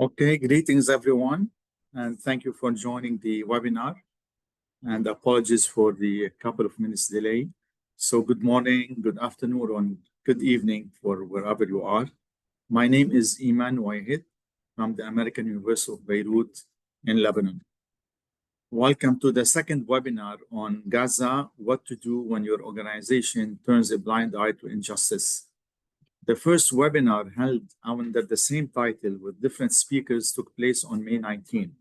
Okay, greetings everyone, and thank you for joining the webinar, and apologies for the couple of minutes delay. So good morning, good afternoon, and good evening for wherever you are. My name is Iman Wahid from the American University of Beirut in Lebanon. Welcome to the second webinar on Gaza, what to do when your organization turns a blind eye to injustice. The first webinar held under the same title with different speakers took place on May 19.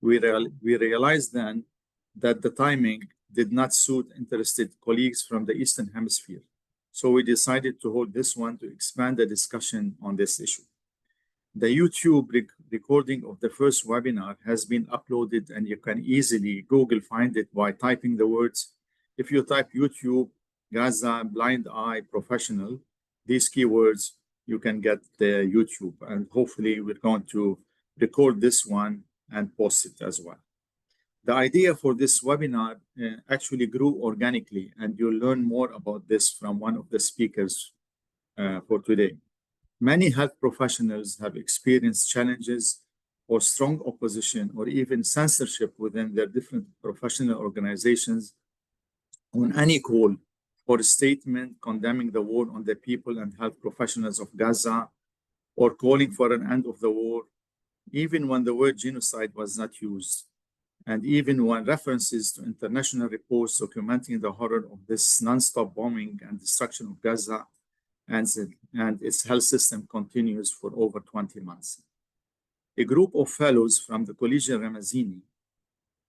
We realized then that the timing did not suit interested colleagues from the Eastern Hemisphere. So we decided to hold this one to expand the discussion on this issue. The YouTube recording of the first webinar has been uploaded, and you can easily Google find it by typing the words. If you type YouTube, Gaza, blind eye, professional, these keywords, you can get the YouTube, and hopefully we're going to record this one and post it as well. The idea for this webinar actually grew organically, and you'll learn more about this from one of the speakers for today. Many health professionals have experienced challenges or strong opposition or even censorship within their different professional organizations on any call or statement condemning the war on the people and health professionals of Gaza, or calling for an end of the war, even when the word genocide was not used, and even when references to international reports documenting the horror of this non-stop bombing and destruction of Gaza and its health system continues for over 20 months. A group of fellows from the Collegium Ramazini,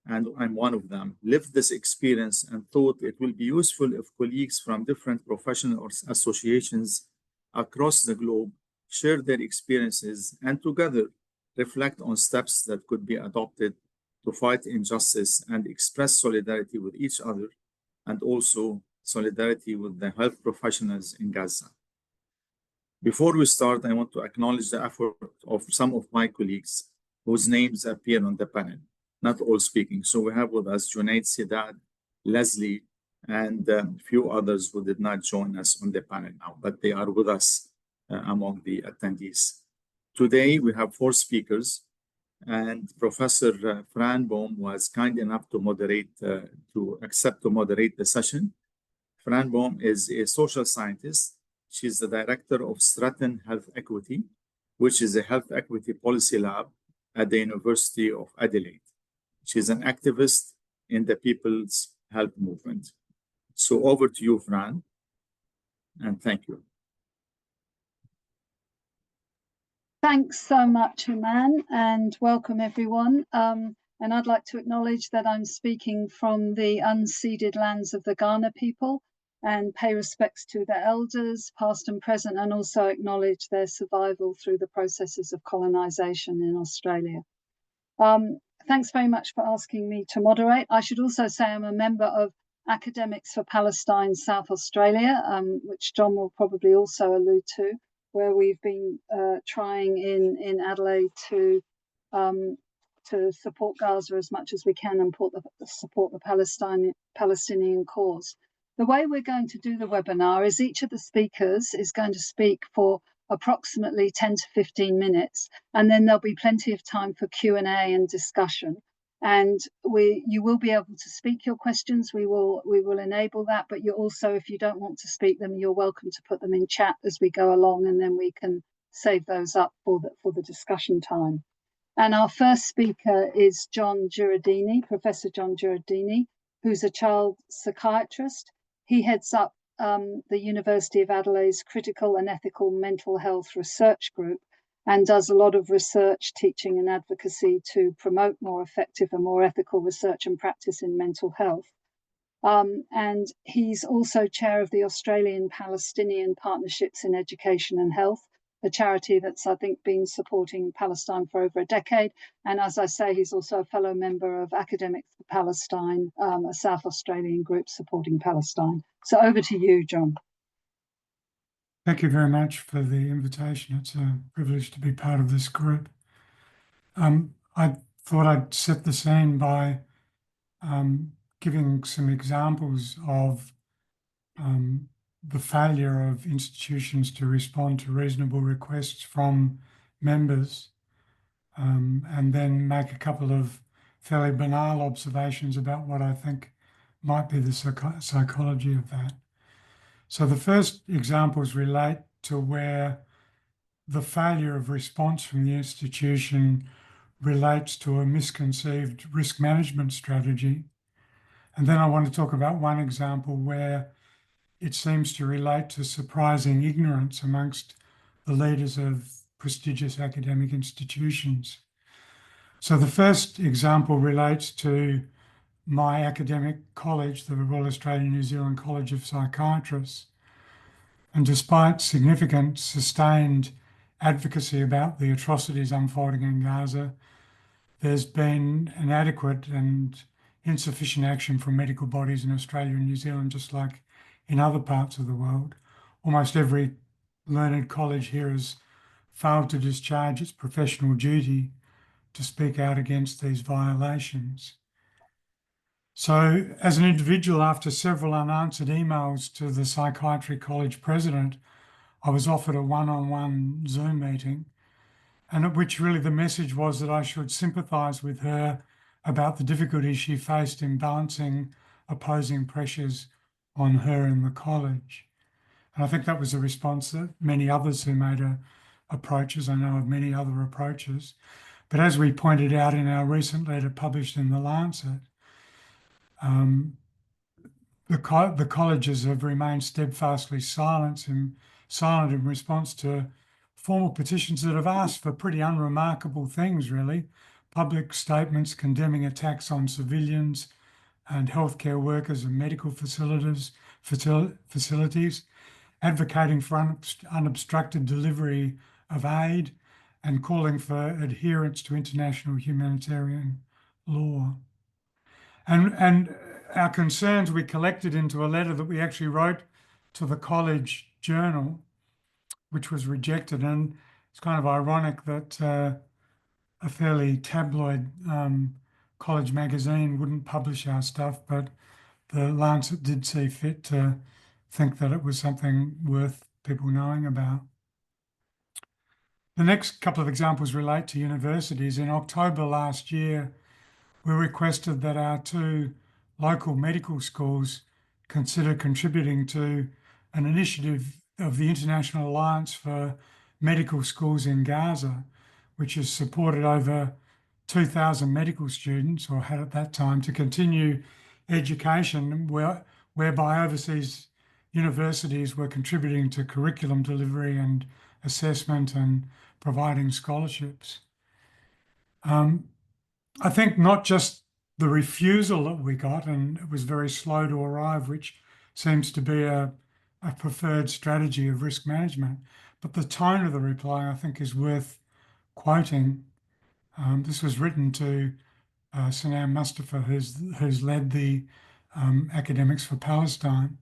and I'm one of them, lived this experience and thought it will be useful if colleagues from different professional associations across the globe share their experiences and together reflect on steps that could be adopted to fight injustice and express solidarity with each other, and also solidarity with the health professionals in Gaza. Before we start, I want to acknowledge the effort of some of my colleagues whose names appear on the panel. Not all speaking. So we have with us Junaid Siddad, Leslie, and a few others who did not join us on the panel now, but they are with us among the attendees. Today, we have 4 speakers, and Professor Fran Bohm was kind enough to accept to moderate the session. Fran Bohm is a social scientist. She's the director of Stratton Health Equity, which is a health equity policy lab at the University of Adelaide. She's an activist in the People's Health Movement. So over to you, Fran, and thank you. Thanks so much, Iman, and welcome everyone. And I'd like to acknowledge that I'm speaking from the unceded lands of the Ghana people and pay respects to their elders, past and present, and also acknowledge their survival through the processes of colonization in Australia. Thanks very much for asking me to moderate. I should also say I'm a member of Academics for Palestine South Australia, which John will probably also allude to, where we've been trying in Adelaide to support Gaza as much as we can and support the Palestinian cause. The way we're going to do the webinar is each of the speakers is going to speak for approximately 10 to 15 minutes, and then there'll be plenty of time for Q&A and discussion. And you will be able to speak your questions. We will enable that, but you also, if you don't want to speak them, you're welcome to put them in chat as we go along, and then we can save those up for the discussion time. And our first speaker is John Giardini, Professor John Giardini, who's a child psychiatrist. He heads up the University of Adelaide's Critical and Ethical Mental Health Research Group, and does a lot of research, teaching and advocacy to promote more effective and more ethical research and practice in mental health. And he's also chair of the Australian Palestinian Partnerships in Education and Health, a charity that's, I think, been supporting Palestine for over a decade. And as I say, he's also a fellow member of Academics for Palestine, a South Australian group supporting Palestine. So over to you, John. Thank you very much for the invitation. It's a privilege to be part of this group. I thought I'd set the scene by giving some examples of the failure of institutions to respond to reasonable requests from members and then make a couple of fairly banal observations about what I think might be the psychology of that. So the first examples relate to where the failure of response from the institution relates to a misconceived risk management strategy. And then I want to talk about one example where it seems to relate to surprising ignorance amongst the leaders of prestigious academic institutions. So the first example relates to my academic college, the Royal Australian New Zealand College of Psychiatrists. And despite significant sustained advocacy about the atrocities unfolding in Gaza, there's been inadequate and insufficient action from medical bodies in Australia and New Zealand, just like in other parts of the world. Almost every learned college here has failed to discharge its professional duty to speak out against these violations. So, as an individual, after several unanswered emails to the Psychiatry College president, I was offered a one-on-one Zoom meeting, and at which really the message was that I should sympathise with her about the difficulties she faced in balancing opposing pressures on her and the college. And I think that was a response that many others who made approaches, I know of many other approaches. But as we pointed out in our recent letter published in The Lancet, the colleges have remained steadfastly silent in response to formal petitions that have asked for pretty unremarkable things, really. Public statements condemning attacks on civilians and healthcare workers and medical facilities, advocating for unobstructed delivery of aid, and calling for adherence to international humanitarian law. And our concerns we collected into a letter that we actually wrote to the college journal, which was rejected. And it's kind of ironic that a fairly tabloid college magazine wouldn't publish our stuff, but the Lancet did see fit to think that it was something worth people knowing about. The next couple of examples relate to universities. In October last year, we requested that our two local medical schools consider contributing to an initiative of the International Alliance for Medical Schools in Gaza, which has supported over 2,000 medical students, or had at that time, to continue education whereby overseas universities were contributing to curriculum delivery and assessment and providing scholarships. I think not just the refusal that we got, and it was very slow to arrive, which seems to be a preferred strategy of risk management, but the tone of the reply, I think, is worth quoting. This was written to Sanam Mustafa, who's led the Academics for Palestine.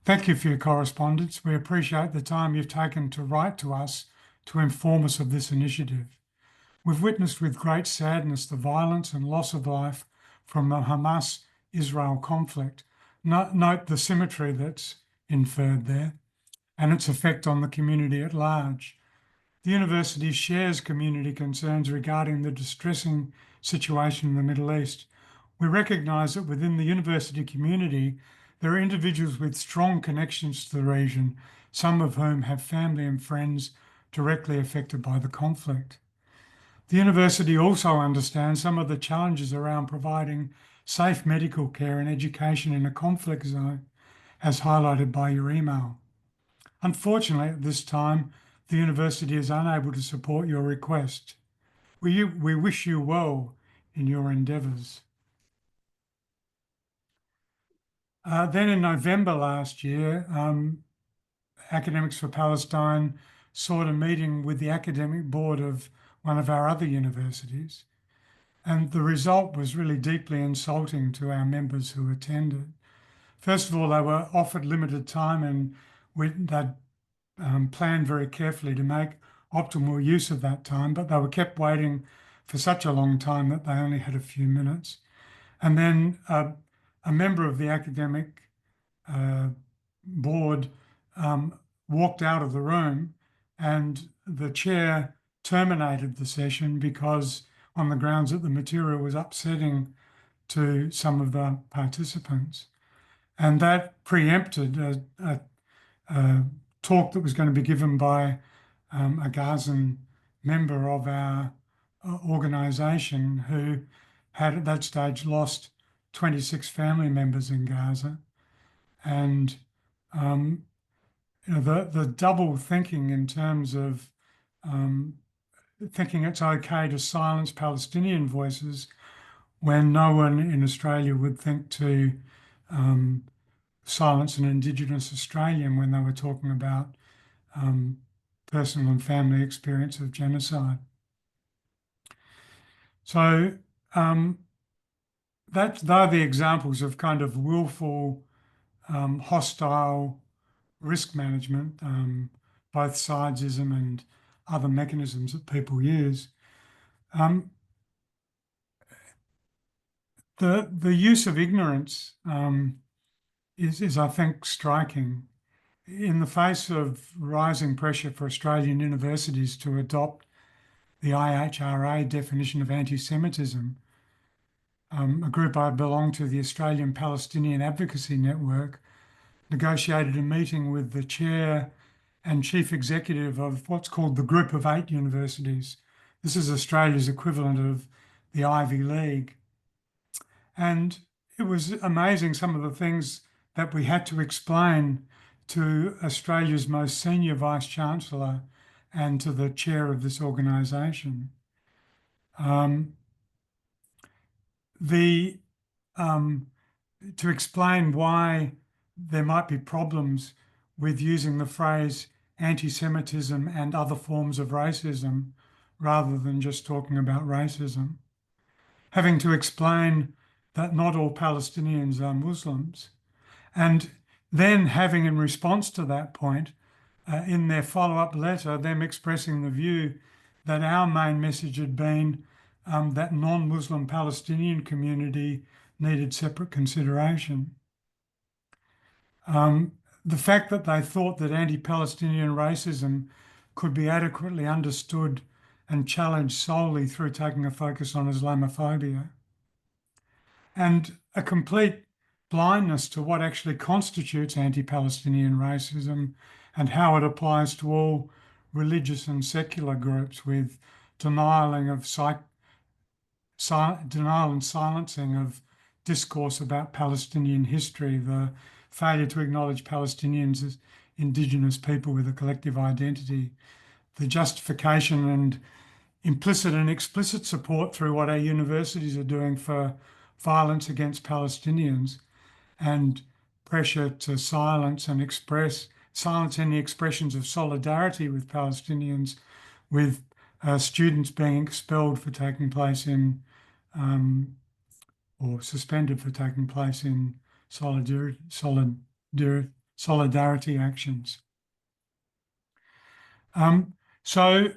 Thank you for your correspondence. We appreciate the time you've taken to write to us to inform us of this initiative. We've witnessed with great sadness the violence and loss of life from the Hamas-Israel conflict. Note the symmetry that's inferred there and its effect on the community at large. The university shares community concerns regarding the distressing situation in the Middle East. We recognise that within the university community, there are individuals with strong connections to the region, some of whom have family and friends directly affected by the conflict. The university also understands some of the challenges around providing safe medical care and education in a conflict zone, as highlighted by your email. Unfortunately, at this time, the university is unable to support your request. We wish you well in your endeavours. Then in November last year, Academics for Palestine sought a meeting with the academic board of one of our other universities, and the result was really deeply insulting to our members who attended. First of all, they were offered limited time, and they'd planned very carefully to make optimal use of that time, but they were kept waiting for such a long time that they only had a few minutes. And then a member of the academic board walked out of the room, and the chair terminated the session because on the grounds that the material was upsetting to some of the participants. And that preempted a talk that was going to be given by a GAZA member of our organisation who had at that stage lost 26 family members in Gaza. And the double thinking in terms of thinking it's okay to silence Palestinian voices when no one in Australia would think to silence an Indigenous Australian when they were talking about personal and family experience of genocide. So they're the examples of kind of willful, hostile risk management, both sidesism and other mechanisms that people use. The use of ignorance is, I think, striking. In the face of rising pressure for Australian universities to adopt the IHRA definition of anti-Semitism, a group I belong to, the Australian Palestinian Advocacy Network, negotiated a meeting with the chair and chief executive of what's called the Group of 8 universities. This is Australia's equivalent of the Ivy League. And it was amazing some of the things that we had to explain to Australia's most senior Vice-Chancellor and to the chair of this organisation. To explain why there might be problems with using the phrase anti-Semitism and other forms of racism rather than just talking about racism. Having to explain that not all Palestinians are Muslims, and then having in response to that point, in their follow-up letter, them expressing the view that our main message had been that non-Muslim Palestinian community needed separate consideration. The fact that they thought that anti-Palestinian racism could be adequately understood and challenged solely through taking a focus on Islamophobia, and a complete blindness to what actually constitutes anti-Palestinian racism and how it applies to all religious and secular groups, with denial and silencing of discourse about Palestinian history, the failure to acknowledge Palestinians as Indigenous people with a collective identity, the justification and implicit and explicit support through what our universities are doing for violence against Palestinians, and pressure to silence any expressions of solidarity with Palestinians, with students being expelled for taking place in or suspended for taking place in solidarity actions. So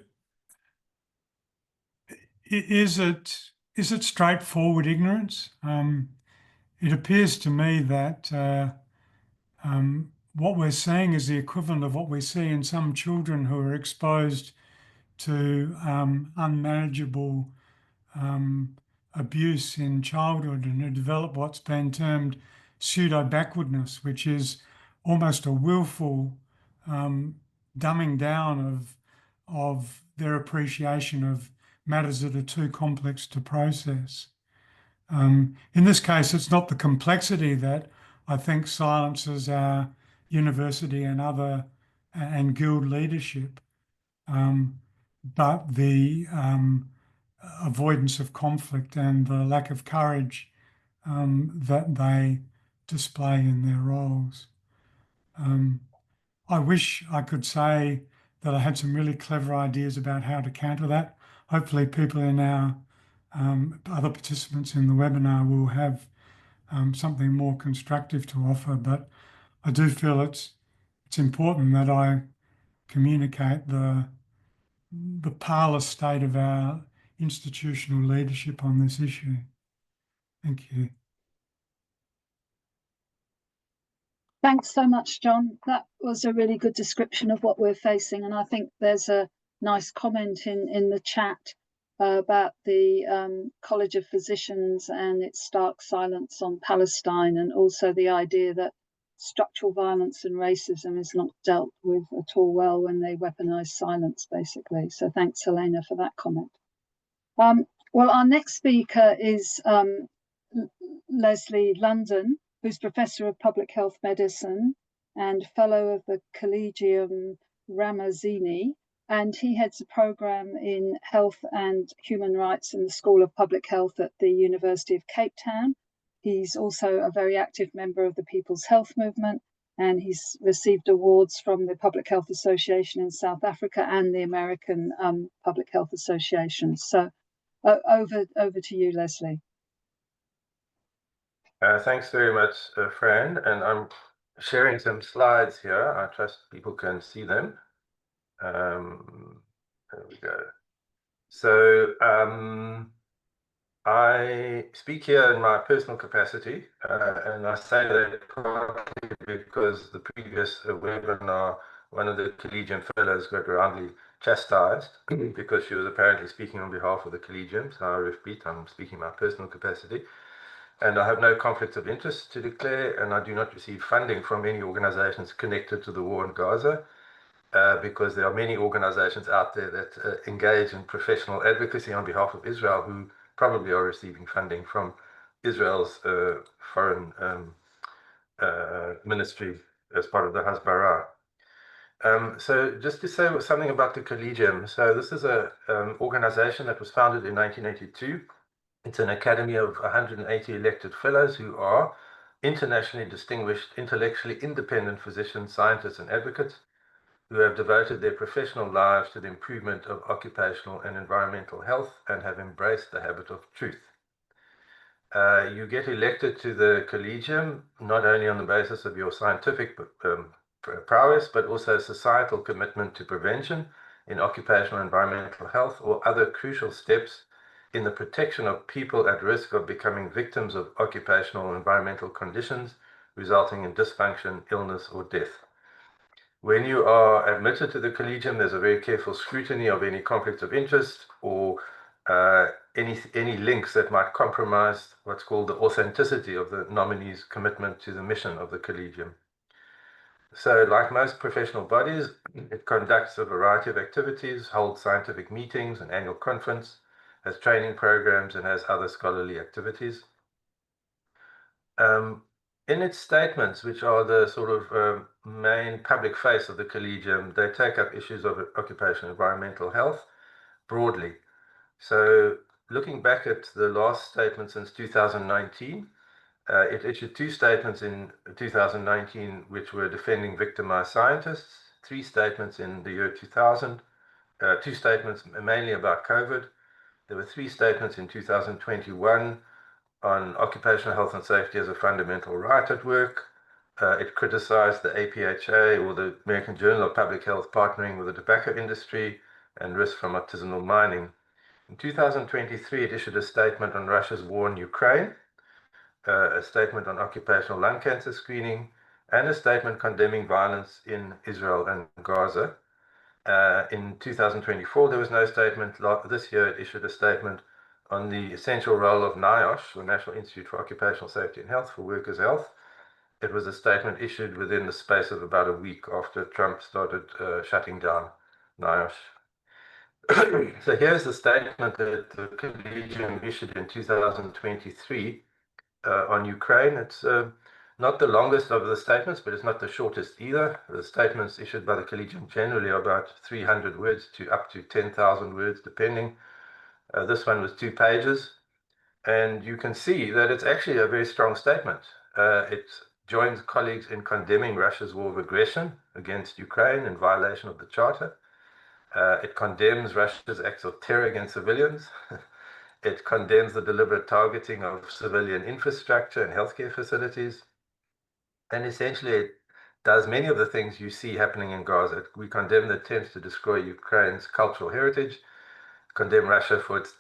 is it straightforward ignorance? It appears to me that what we're seeing is the equivalent of what we see in some children who are exposed to unmanageable abuse in childhood and who develop what's been termed pseudo-backwardness, which is almost a willful dumbing down of their appreciation of matters that are too complex to process. In this case, it's not the complexity that I think silences our university and guild leadership, but the avoidance of conflict and the lack of courage that they display in their roles. I wish I could say that I had some really clever ideas about how to counter that. Hopefully people in our other participants in the webinar will have something more constructive to offer, but I do feel it's important that I communicate the parlous state of our institutional leadership on this issue. Thank you. Thanks so much, John. That was a really good description of what we're facing, and I think there's a nice comment in the chat about the College of Physicians and its stark silence on Palestine, and also the idea that structural violence and racism is not dealt with at all well when they weaponize silence, basically. So thanks, Helena, for that comment. Well, our next speaker is Leslie London, who's Professor of Public Health Medicine and Fellow of the Collegium Ramazzini, and he heads a program in health and human rights in the School of Public Health at the University of Cape Town. He's also a very active member of the People's Health Movement, and he's received awards from the Public Health Association in South Africa and the American Public Health Association. So over to you, Leslie. Thanks very much, Fran. And I'm sharing some slides here. I trust people can see them. There we go. So I speak here in my personal capacity, and I say that partly because the previous webinar, one of the Collegium Fellows got roundly chastised because she was apparently speaking on behalf of the Collegium. So I repeat, I'm speaking in my personal capacity. And I have no conflict of interest to declare, and I do not receive funding from any organizations connected to the war in Gaza, because there are many organizations out there that engage in professional advocacy on behalf of Israel who probably are receiving funding from Israel's foreign ministry as part of the Hasbara. So just to say something about the Collegium. So this is an organization that was founded in 1982. It's an academy of 180 elected fellows who are internationally distinguished, intellectually independent physicians, scientists, and advocates who have devoted their professional lives to the improvement of occupational and environmental health and have embraced the habit of truth. You get elected to the Collegium not only on the basis of your scientific prowess, but also societal commitment to prevention in occupational and environmental health or other crucial steps in the protection of people at risk of becoming victims of occupational and environmental conditions resulting in dysfunction, illness, or death. When you are admitted to the Collegium, there's a very careful scrutiny of any conflicts of interest or any links that might compromise what's called the authenticity of the nominee's commitment to the mission of the Collegium. So like most professional bodies, it conducts a variety of activities, holds scientific meetings, an annual conference, has training programs, and has other scholarly activities. In its statements, which are the sort of main public face of the Collegium, they take up issues of occupational and environmental health broadly. So looking back at the last statement since 2019, it issued 2 statements in 2019 which were defending victimized scientists, 3 statements in the year 2000, 2 statements mainly about COVID. There were 3 statements in 2021 on occupational health and safety as a fundamental right at work. It criticized the APHA, or the American Journal of Public Health, partnering with the tobacco industry and risk from artisanal mining. In 2023, it issued a statement on Russia's war in Ukraine, a statement on occupational lung cancer screening, and a statement condemning violence in Israel and Gaza. In 2024, there was no statement. This year, it issued a statement on the essential role of NIOSH, the National Institute for Occupational Safety and Health, for workers' health. It was a statement issued within the space of about a week after Trump started shutting down NIOSH. So here's the statement that the Collegium issued in 2023 on Ukraine. It's not the longest of the statements, but it's not the shortest either. The statements issued by the Collegium generally are about 300 words to up to 10,000 words, depending. This one was 2 pages. And you can see that it's actually a very strong statement. It joins colleagues in condemning Russia's war of aggression against Ukraine in violation of the Charter. It condemns Russia's acts of terror against civilians. It condemns the deliberate targeting of civilian infrastructure and healthcare facilities. And essentially, it does many of the things you see happening in Gaza. We condemn the attempts to destroy Ukraine's cultural heritage, condemn Russia for its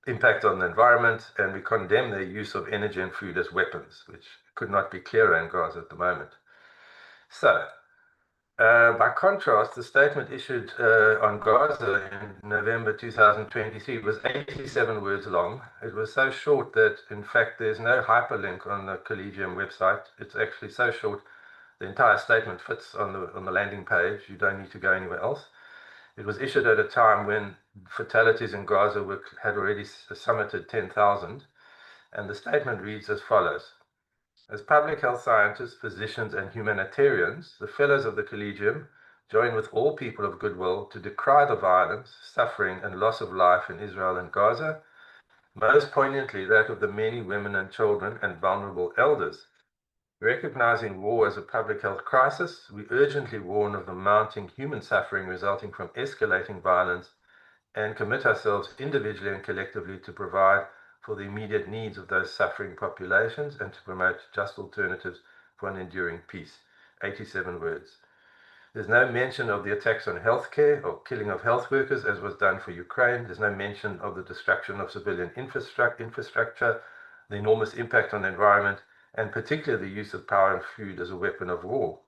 impact on the environment, and we condemn their use of energy and food as weapons, which could not be clearer in Gaza at the moment. So, By contrast, the statement issued on Gaza in November 2023 was 87 words long. It was so short that, in fact, there's no hyperlink on the Collegium website. It's actually so short, the entire statement fits on the landing page. You don't need to go anywhere else. It was issued at a time when fatalities in Gaza had already summited 10,000, and the statement reads as follows. As public health scientists, physicians, and humanitarians, the Fellows of the Collegium join with all people of goodwill to decry the violence, suffering, and loss of life in Israel and Gaza, most poignantly that of the many women and children and vulnerable elders. Recognizing war as a public health crisis, we urgently warn of the mounting human suffering resulting from escalating violence and commit ourselves individually and collectively to provide for the immediate needs of those suffering populations and to promote just alternatives for an enduring peace. 87 words. There's no mention of the attacks on healthcare or killing of health workers as was done for Ukraine. There's no mention of the destruction of civilian infrastructure, the enormous impact on the environment, and particularly the use of power and food as a weapon of war.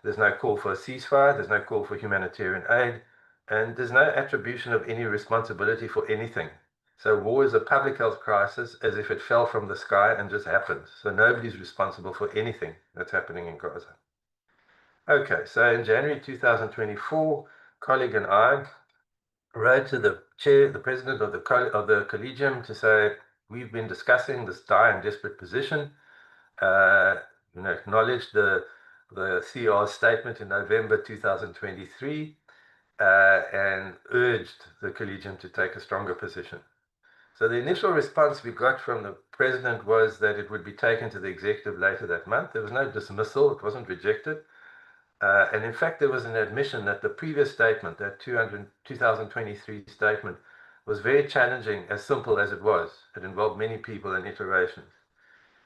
There's no call for a ceasefire, there's no call for humanitarian aid, and there's no attribution of any responsibility for anything. So war is a public health crisis as if it fell from the sky and just happened. So nobody's responsible for anything that's happening in Gaza. Okay, so in January 2024, colleague and I wrote to the chair, the president of the Collegium to say, we've been discussing this dire and desperate position, acknowledged the CR's statement in November 2023, and urged the Collegium to take a stronger position. So the initial response we got from the president was that it would be taken to the executive later that month. There was no dismissal, it wasn't rejected. And in fact, there was an admission that the previous statement, that 2023 statement, was very challenging, as simple as it was. It involved many people and iterations.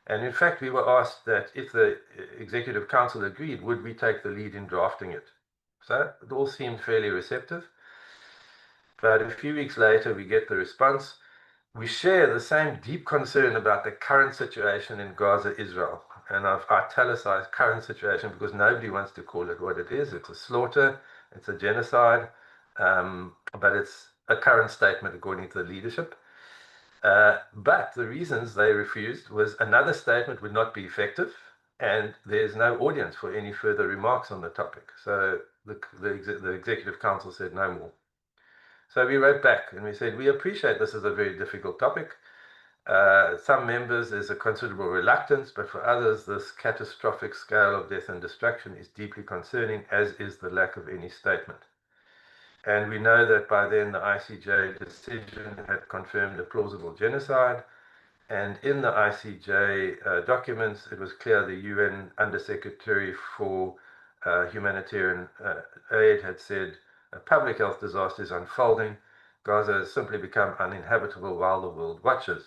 And in fact, we were asked that if the Executive Council agreed, would we take the lead in drafting it? So it all seemed fairly receptive. But a few weeks later, we get the response. We share the same deep concern about the current situation in Gaza, Israel. And I've italicized current situation because nobody wants to call it what it is. It's a slaughter, it's a genocide, but it's a current statement according to the leadership. But the reasons they refused was another statement would not be effective, and there's no audience for any further remarks on the topic. So the Executive Council said no more. So we wrote back and we said, we appreciate this is a very difficult topic. Some members, there's a considerable reluctance, but for others, this catastrophic scale of death and destruction is deeply concerning, as is the lack of any statement. And we know that by then the ICJ decision had confirmed a plausible genocide. And in the ICJ documents, it was clear the UN Undersecretary for Humanitarian Aid had said, a public health disaster is unfolding. Gaza has simply become uninhabitable while the world watches.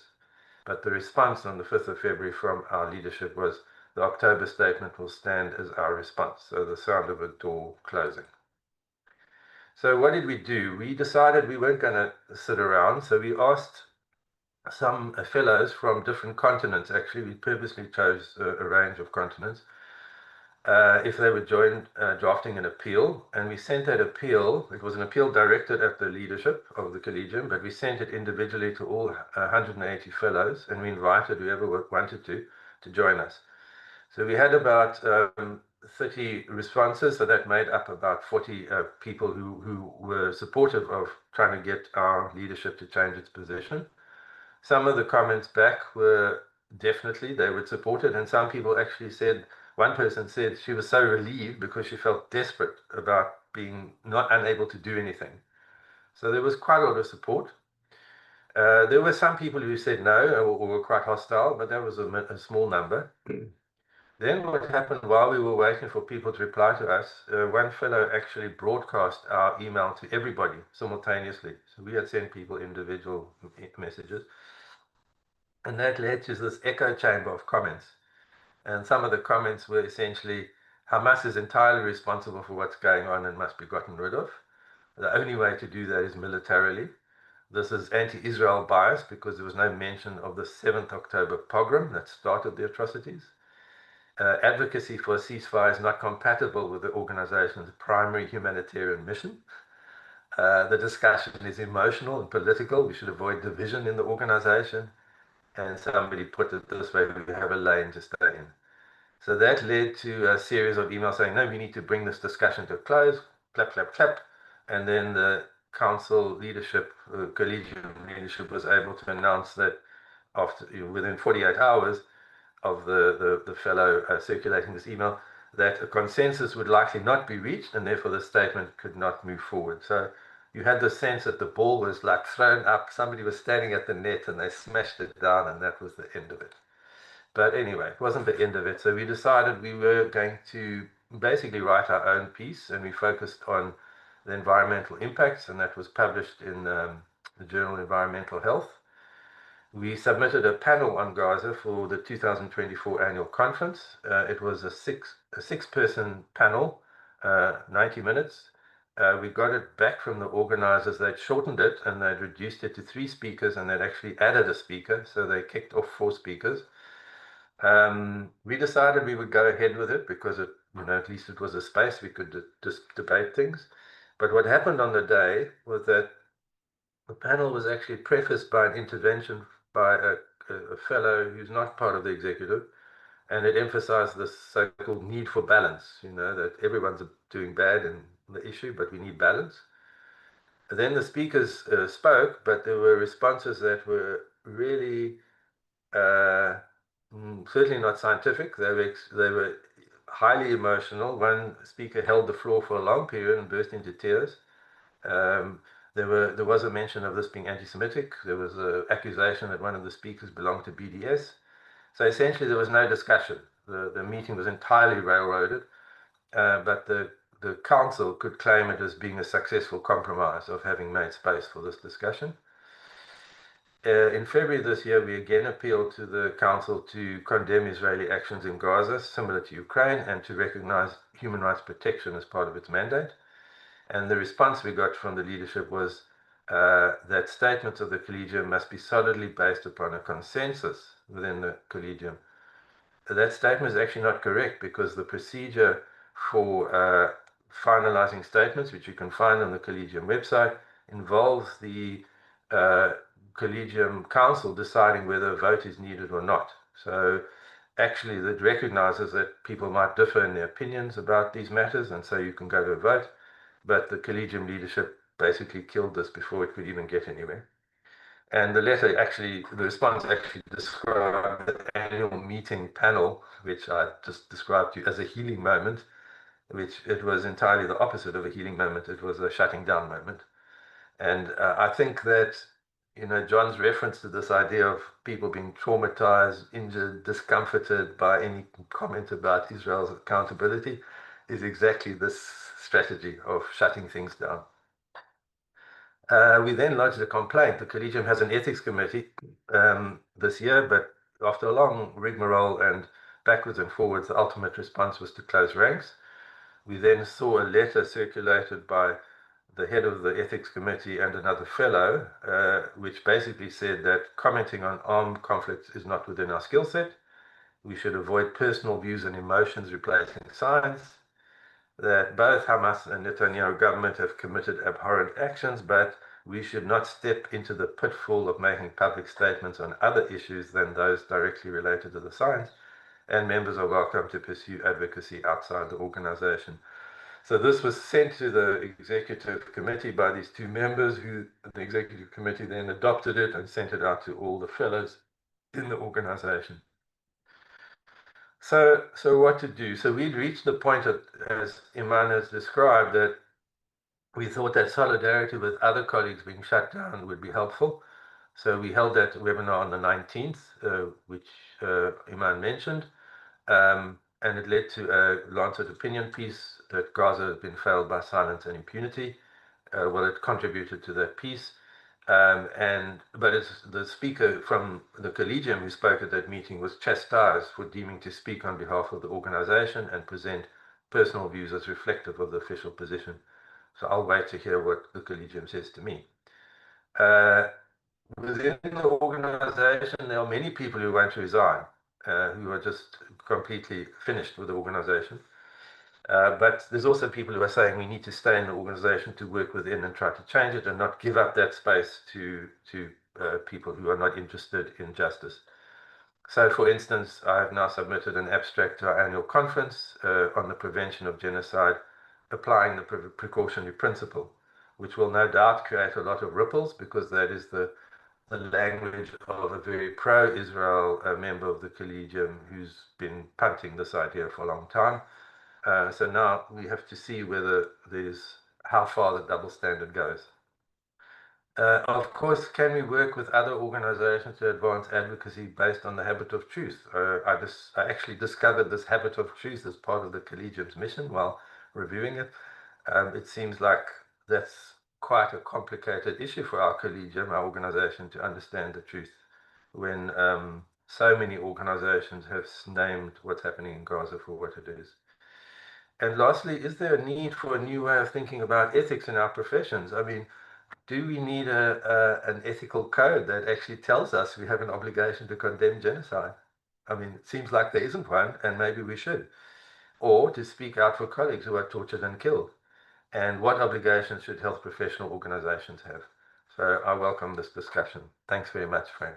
But the response on the 5th of February from our leadership was the October statement will stand as our response. So the sound of a door closing. So what did we do? We decided we weren't going to sit around. So we asked some fellows from different continents. Actually, we purposely chose a range of continents. If they would join drafting an appeal, and we sent that appeal. It was an appeal directed at the leadership of the Collegium, but we sent it individually to all 180 fellows, and we invited whoever wanted to join us. So we had about 30 responses, so that made up about 40 people who were supportive of trying to get our leadership to change its position. Some of the comments back were definitely they would support it, and some people actually said, one person said she was so relieved because she felt desperate about being not unable to do anything. So there was quite a lot of support. There were some people who said no or were quite hostile, but that was a small number. Then what happened while we were waiting for people to reply to us, one fellow actually broadcast our email to everybody simultaneously. So we had sent people individual messages. And that led to this echo chamber of comments. And some of the comments were essentially, Hamas is entirely responsible for what's going on and must be gotten rid of. The only way to do that is militarily. This is anti-Israel bias because there was no mention of the 7th October pogrom that started the atrocities. advocacy for a ceasefire is not compatible with the organization's primary humanitarian mission. The discussion is emotional and political. We should avoid division in the organization. And somebody put it this way, we have a lane to stay in. So that led to a series of emails saying, no, we need to bring this discussion to a close, clap, clap, clap. And then the council leadership, collegium leadership was able to announce that within 48 hours of the fellow circulating this email, that a consensus would likely not be reached, and therefore the statement could not move forward. So you had the sense that the ball was like thrown up, somebody was standing at the net and they smashed it down, and that was the end of it. But anyway, it wasn't the end of it. So we decided we were going to basically write our own piece, and we focused on the environmental impacts, and that was published in the journal Environmental Health. We submitted a panel on GAZA for the 2024 annual conference. It was a six-person panel, 90 minutes. We got it back from the organizers. They'd shortened it and they'd reduced it to 3 speakers, and they'd actually added a speaker. So they kicked off 4 speakers. We decided we would go ahead with it because at least it was a space we could just debate things. But what happened on the day was that the panel was actually prefaced by an intervention by a fellow who's not part of the executive, and it emphasized this so-called need for balance, that everyone's doing bad in the issue, but we need balance. And then the speakers spoke, but there were responses that were really certainly not scientific. They were highly emotional. One speaker held the floor for a long period and burst into tears. There was a mention of this being anti-Semitic. There was an accusation that one of the speakers belonged to BDS. So essentially, there was no discussion. The meeting was entirely railroaded, but the council could claim it as being a successful compromise of having made space for this discussion. In February this year, we again appealed to the council to condemn Israeli actions in Gaza, similar to Ukraine, and to recognize human rights protection as part of its mandate. And the response we got from the leadership was that statements of the collegium must be solidly based upon a consensus within the collegium. That statement is actually not correct, because the procedure for finalizing statements, which you can find on the collegium website, involves the collegium council deciding whether a vote is needed or not. So actually that recognizes that people might differ in their opinions about these matters, and so you can go to a vote. But the collegium leadership basically killed this before it could even get anywhere. And the response actually described the annual meeting panel, which I just described to you as a healing moment, which it was entirely the opposite of a healing moment. It was a shutting down moment. And I think that, John's reference to this idea of people being traumatized, injured, discomforted by any comment about Israel's accountability is exactly this strategy of shutting things down. We then lodged a complaint. The collegium has an ethics committee this year, but after a long rigmarole and backwards and forwards, the ultimate response was to close ranks. We then saw a letter circulated by the head of the ethics committee and another fellow, which basically said that commenting on armed conflicts is not within our skill set. We should avoid personal views and emotions replacing science. That both Hamas and Netanyahu government have committed abhorrent actions, but we should not step into the pitfall of making public statements on other issues than those directly related to the science, and members are welcome to pursue advocacy outside the organization. So this was sent to the executive committee by these 2 members, who the executive committee then adopted it and sent it out to all the fellows in the organization. So what to do? So we'd reached the point, as Iman has described, that we thought that solidarity with other colleagues being shut down would be helpful. So we held that webinar on the 19th, which Iman mentioned, and it led to a Lancet opinion piece that Gaza has been failed by silence and impunity. Well, it contributed to that piece. But it's the speaker from the collegium who spoke at that meeting was chastised for deeming to speak on behalf of the organization and present personal views as reflective of the official position. So I'll wait to hear what the collegium says to me. Within the organization, there are many people who want to resign. who are just completely finished with the organization. But there's also people who are saying we need to stay in the organization to work within and try to change it and not give up that space to people who are not interested in justice. So, for instance, I have now submitted an abstract to our annual conference on the prevention of genocide, applying the precautionary principle, which will no doubt create a lot of ripples because that is the language of a very pro-Israel member of the Collegium who's been punting this idea for a long time. So now we have to see whether how far the double standard goes. Of course, can we work with other organizations to advance advocacy based on the habit of truth? I actually discovered this habit of truth as part of the Collegium's mission while reviewing it. It seems like that's quite a complicated issue for our Collegium, our organization, to understand the truth when so many organizations have named what's happening in Gaza for what it is. And lastly, is there a need for a new way of thinking about ethics in our professions? I mean, do we need an ethical code that actually tells us we have an obligation to condemn genocide? I mean, it seems like there isn't one, and maybe we should. Or to speak out for colleagues who are tortured and killed. And what obligations should health professional organizations have? So I welcome this discussion. Thanks very much, Frank.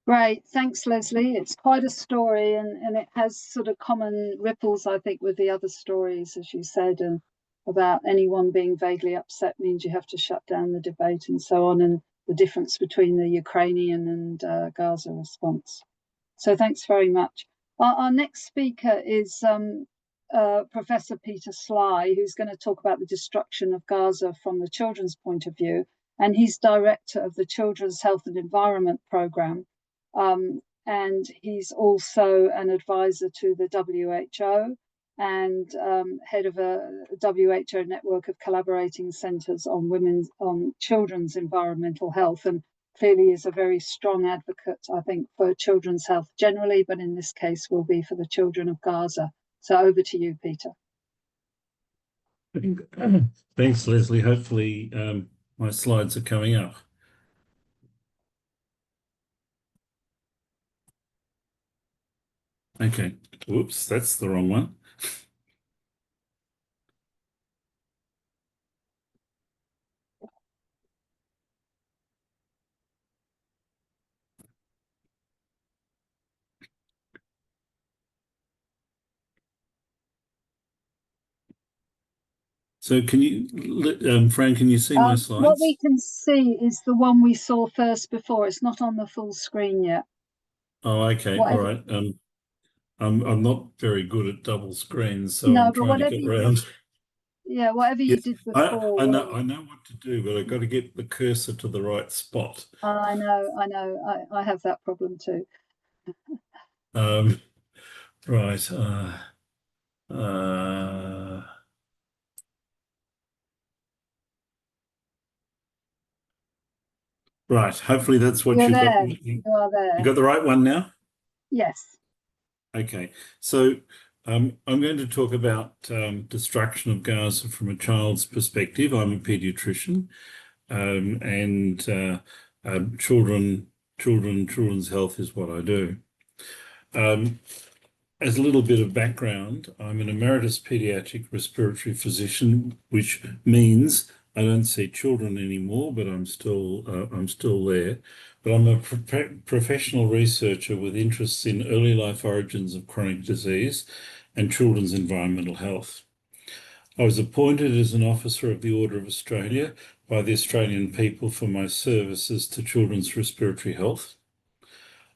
Great, thanks, Leslie. It's quite a story, and it has sort of common ripples, I think, with the other stories, as you said, and about anyone being vaguely upset means you have to shut down the debate and so on, and the difference between the Ukrainian and Gaza response. So thanks very much. Our next speaker is Professor Peter Sly, who's going to talk about the destruction of Gaza from the children's point of view, and he's director of the Children's Health and Environment Programme. And he's also an advisor to the WHO and head of a WHO network of collaborating centres on children's environmental health, and clearly is a very strong advocate, I think, for children's health generally, but in this case will be for the children of Gaza. So over to you, Peter. Thanks, Leslie. Hopefully my slides are coming up. Okay, whoops, that's the wrong one. So can you, Fran, can you see my slides? What we can see is the one we saw first before. It's not on the full screen yet. Oh, okay, all right. I'm not very good at double screens, so I'm trying to get around. Yeah, whatever you did before. I know what to do, but I've got to get the cursor to the right spot. I know. I have that problem too. Right. Right. Hopefully that's what you've got. You are there. You got the right one now? Yes. Okay. So I'm going to talk about destruction of Gaza from a child's perspective. I'm a pediatrician, and children's health is what I do. As a little bit of background, I'm an emeritus pediatric respiratory physician, which means I don't see children anymore, but I'm still there. But I'm a professional researcher with interests in early life origins of chronic disease and children's environmental health. I was appointed as an officer of the Order of Australia by the Australian people for my services to children's respiratory health.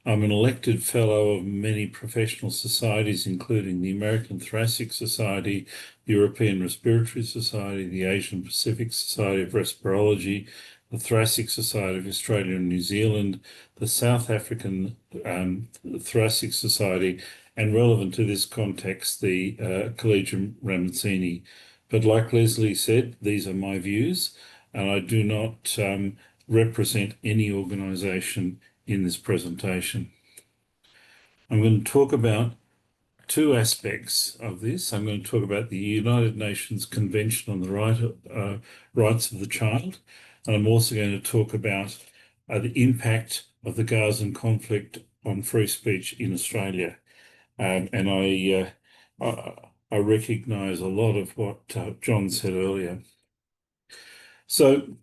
I'm an elected fellow of many professional societies, including the American Thoracic Society, the European Respiratory Society, the Asian Pacific Society of Respirology, the Thoracic Society of Australia and New Zealand, the South African Thoracic Society, and relevant to this context, the Collegium Ramazzini. But like Leslie said, these are my views, and I do not represent any organisation in this presentation. I'm going to talk about two aspects of this. I'm going to talk about the United Nations Convention on the Rights of the Child, and I'm also going to talk about the impact of the Gazan conflict on free speech in Australia. And I recognise a lot of what John said earlier. So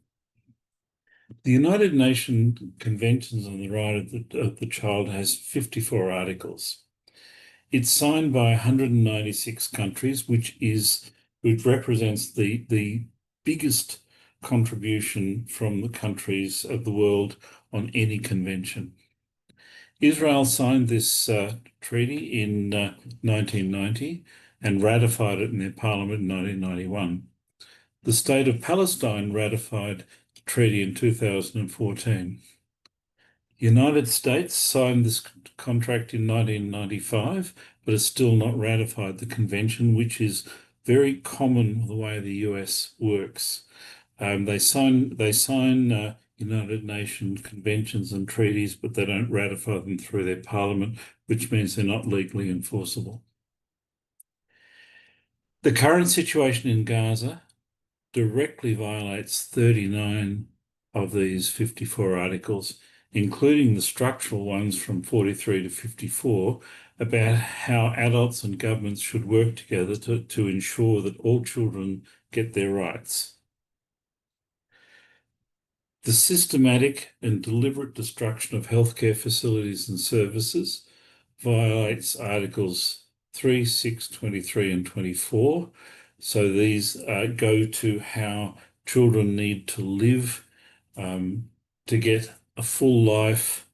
the United Nations Conventions on the Right of the Child has 54 articles. It's signed by 196 countries, which represents the biggest contribution from the countries of the world on any convention. Israel signed this treaty in 1990 and ratified it in their parliament in 1991. The state of Palestine ratified the treaty in 2014. The United States signed this contract in 1995, but has still not ratified the convention, which is very common the way the US works. They sign United Nations conventions and treaties, but they don't ratify them through their parliament, which means they're not legally enforceable. The current situation in Gaza directly violates 39 of these 54 articles, including the structural ones from 43 to 54, about how adults and governments should work together to ensure that all children get their rights. The systematic and deliberate destruction of healthcare facilities and services violates Articles 3, 6, 23 and 24. So these go to how children need to live to get a full life.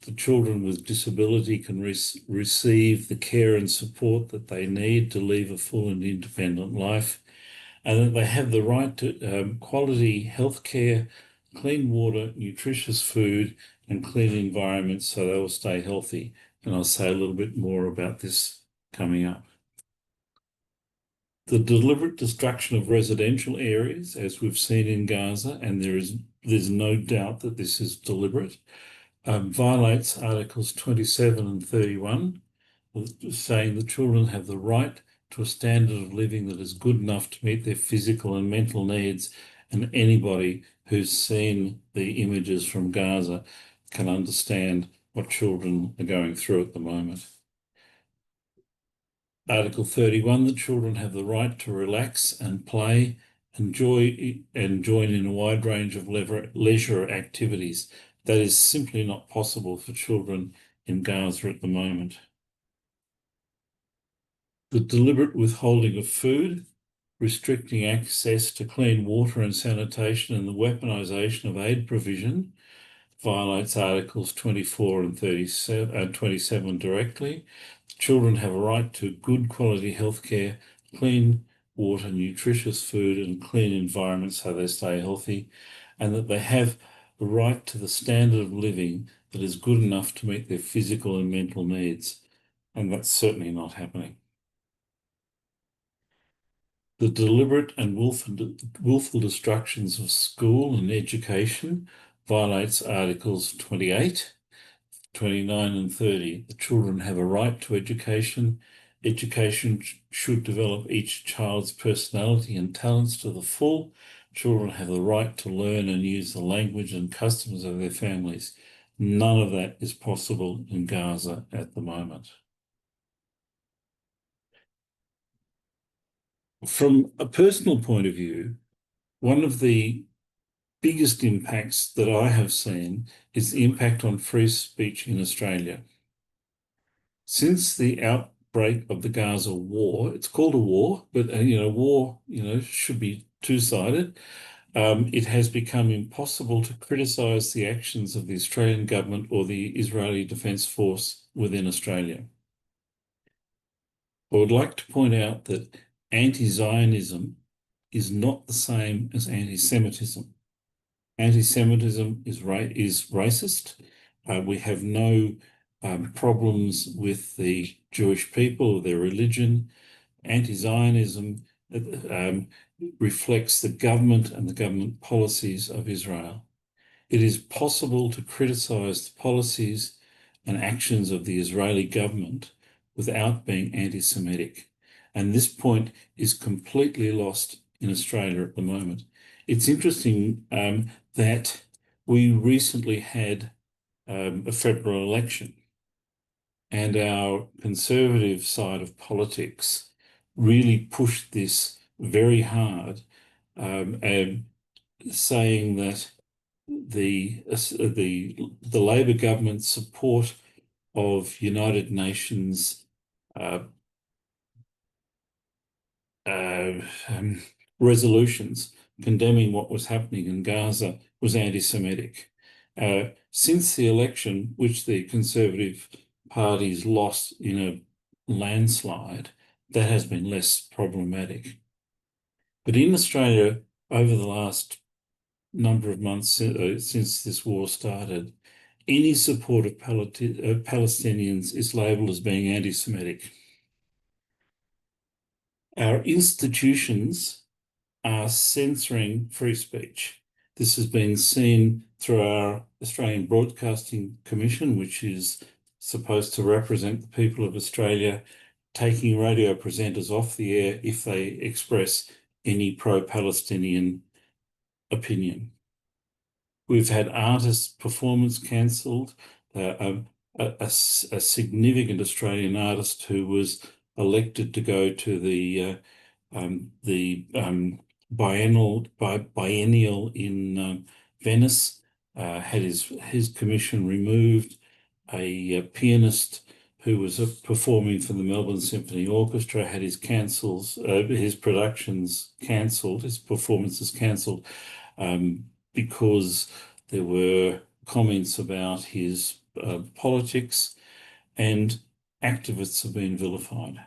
The children with disability can receive the care and support that they need to live a full and independent life, and that they have the right to quality healthcare, clean water, nutritious food, and clean environments so they will stay healthy. And I'll say a little bit more about this coming up. The deliberate destruction of residential areas, as we've seen in Gaza, and there's no doubt that this is deliberate, violates Articles 27 and 31, saying the children have the right to a standard of living that is good enough to meet their physical and mental needs, and anybody who's seen the images from Gaza can understand what children are going through at the moment. Article 31, the children have the right to relax and play and join in a wide range of leisure activities. That is simply not possible for children in Gaza at the moment. The deliberate withholding of food, restricting access to clean water and sanitation, and the weaponisation of aid provision violates Articles 24 and 27 directly. Children have a right to good quality healthcare, clean water, nutritious food, and clean environments so they stay healthy, and that they have the right to the standard of living that is good enough to meet their physical and mental needs. And that's certainly not happening. The deliberate and willful destructions of school and education violates Articles 28, 29 and 30. The children have a right to education. Education should develop each child's personality and talents to the full. Children have the right to learn and use the language and customs of their families. None of that is possible in Gaza at the moment. From a personal point of view, one of the biggest impacts that I have seen is the impact on free speech in Australia. Since the outbreak of the Gaza war, it's called a war, but war, should be two-sided. It has become impossible to criticise the actions of the Australian government or the Israeli Defence Force within Australia. I would like to point out that anti-Zionism is not the same as anti-Semitism. Anti-Semitism is racist. We have no problems with the Jewish people or their religion. Anti-Zionism reflects the government and the government policies of Israel. It is possible to criticise the policies and actions of the Israeli government without being anti-Semitic. And this point is completely lost in Australia at the moment. It's interesting that we recently had a federal election, and our conservative side of politics really pushed this very hard, and saying that the Labor government's support of United Nations resolutions condemning what was happening in Gaza was anti-Semitic. Since the election, which the Conservative parties lost in a landslide, that has been less problematic. But in Australia, over the last number of months since this war started, any support of Palestinians is labelled as being anti-Semitic. Our institutions are censoring free speech. This has been seen through our Australian Broadcasting Commission, which is supposed to represent the people of Australia, taking radio presenters off the air if they express any pro-Palestinian opinion. We've had artists' performance cancelled. A significant Australian artist who was elected to go to the biennial in Venice had his commission removed. A pianist who was performing for the Melbourne Symphony Orchestra had his productions cancelled, his performances cancelled, because there were comments about his politics, and activists have been vilified.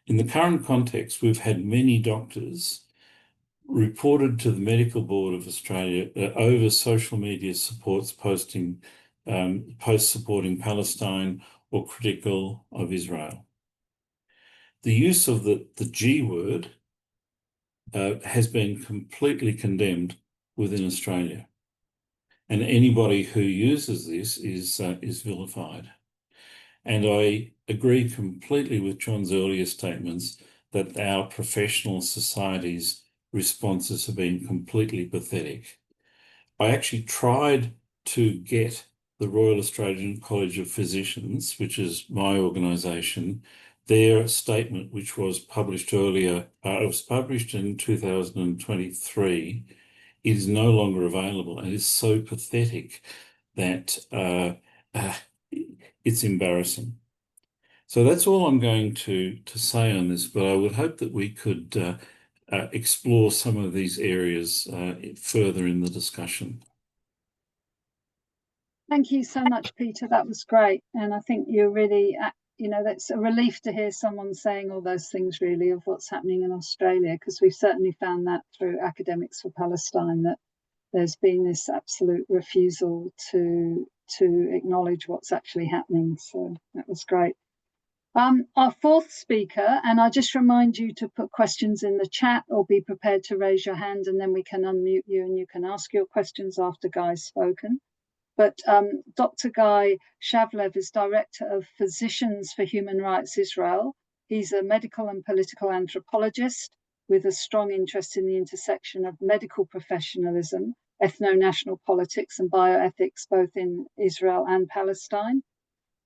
In the current context, we've had many doctors reported to the Medical Board of Australia over social media posts supporting Palestine or critical of Israel. The use of the G word has been completely condemned within Australia, and anybody who uses this is vilified. And I agree completely with John's earlier statements that our professional society's responses have been completely pathetic. I actually tried to get the Royal Australian College of Physicians, which is my organisation, their statement, which was published earlier, it was published in 2023, is no longer available, and is so pathetic that it's embarrassing. So that's all I'm going to say on this, but I would hope that we could explore some of these areas further in the discussion. Thank you so much, Peter. That was great. And I think you're really, that's a relief to hear someone saying all those things, really, of what's happening in Australia, because we've certainly found that through Academics for Palestine, that there's been this absolute refusal to acknowledge what's actually happening. So that was great. Our fourth speaker, and I'll just remind you to put questions in the chat or be prepared to raise your hand, and then we can unmute you and you can ask your questions after Guy's spoken. But Dr. Guy Shavlev is Director of Physicians for Human Rights Israel. He's a medical and political anthropologist with a strong interest in the intersection of medical professionalism, ethno-national politics and bioethics, both in Israel and Palestine.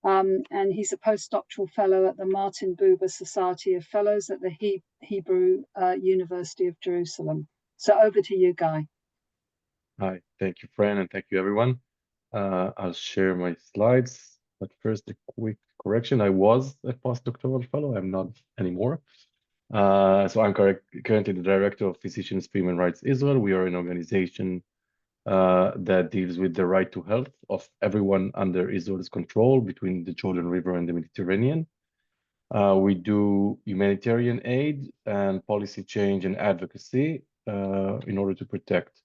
And he's a postdoctoral fellow at the Martin Buber Society of Fellows at the Hebrew University of Jerusalem. So over to you, Guy. Hi, thank you, Fran, and thank you, everyone. I'll share my slides, but first a quick correction. I was a postdoctoral fellow. I'm not anymore. So I'm currently the Director of Physicians for Human Rights Israel. We are an organization that deals with the right to health of everyone under Israel's control between the Jordan River and the Mediterranean. We do humanitarian aid and policy change and advocacy in order to protect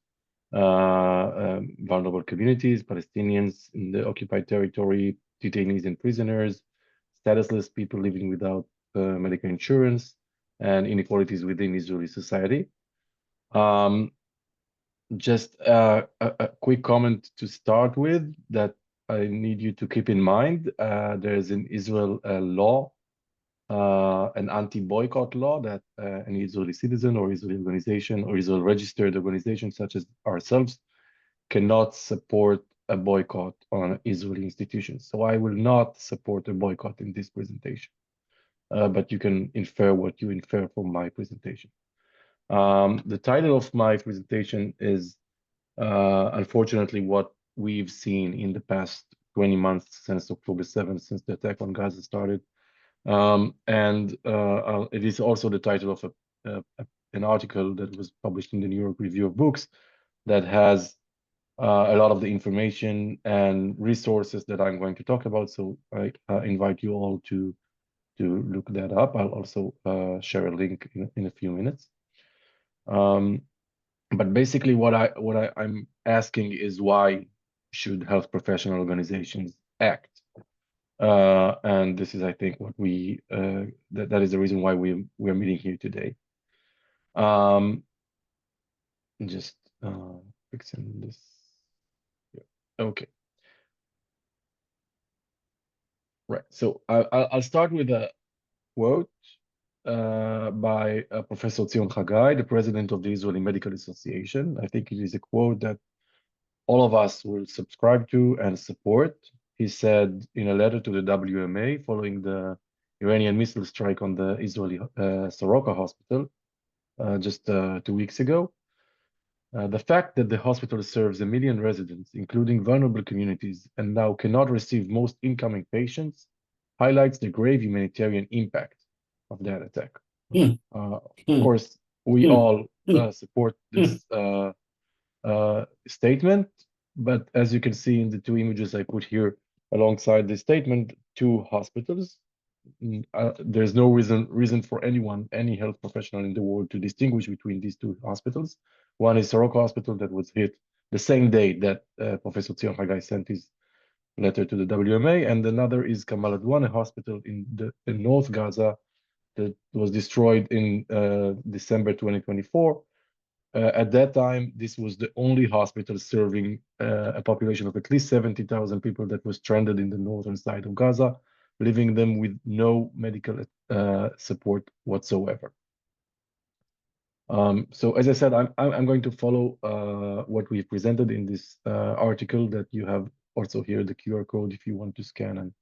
vulnerable communities, Palestinians in the occupied territory, detainees and prisoners, statusless people living without medical insurance, and inequalities within Israeli society. Just a quick comment to start with that I need you to keep in mind. There is in Israel a law, an anti-boycott law that an Israeli citizen or Israeli organization or Israel registered organization such as ourselves cannot support a boycott on Israeli institutions. So I will not support a boycott in this presentation, but you can infer what you infer from my presentation. The title of my presentation is, unfortunately, what we've seen in the past 20 months since October 7th, since the attack on Gaza started. It is also the title of an article that was published in the New York Review of Books that has a lot of the information and resources that I'm going to talk about. So I invite you all to look that up. I'll also share a link in a few minutes. But basically, what I'm asking is, why should health professional organizations act? And this is, I think, what that is the reason why we're meeting here today. Just fixing this. Yeah. Okay. Right. So I'll start with a quote by Professor Zion Chagai, the president of the Israeli Medical Association. I think it is a quote that all of us will subscribe to and support. He said in a letter to the WMA following the Iranian missile strike on the Israeli Soroka hospital just 2 weeks ago. The fact that the hospital serves 1 million residents, including vulnerable communities, and now cannot receive most incoming patients, highlights the grave humanitarian impact of that attack. Of course, we all support this statement, but as you can see in the two images I put here alongside the statement, two hospitals. There's no reason for anyone, any health professional in the world, to distinguish between these two hospitals. One is Soroka Hospital that was hit the same day that Professor Zion Chagai sent his letter to the WMA, and another is Kamal Adwan, a hospital in North Gaza that was destroyed in December 2024. At that time, this was the only hospital serving a population of at least 70,000 people that was stranded in the northern side of Gaza, leaving them with no medical support whatsoever. So as I said, I'm going to follow what we presented in this article that you have also here, the QR code, if you want to scan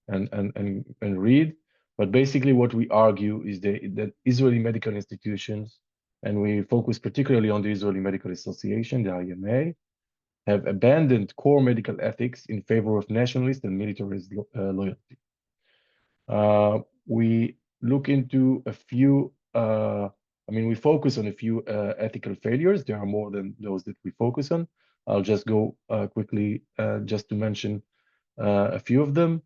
and read. But basically what we argue is that Israeli medical institutions, and we focus particularly on the Israeli Medical Association, the IMA, have abandoned core medical ethics in favor of nationalist and militarist loyalty. We look into a few, we focus on a few ethical failures. There are more than those that we focus on. I'll just go quickly just to mention a few of them.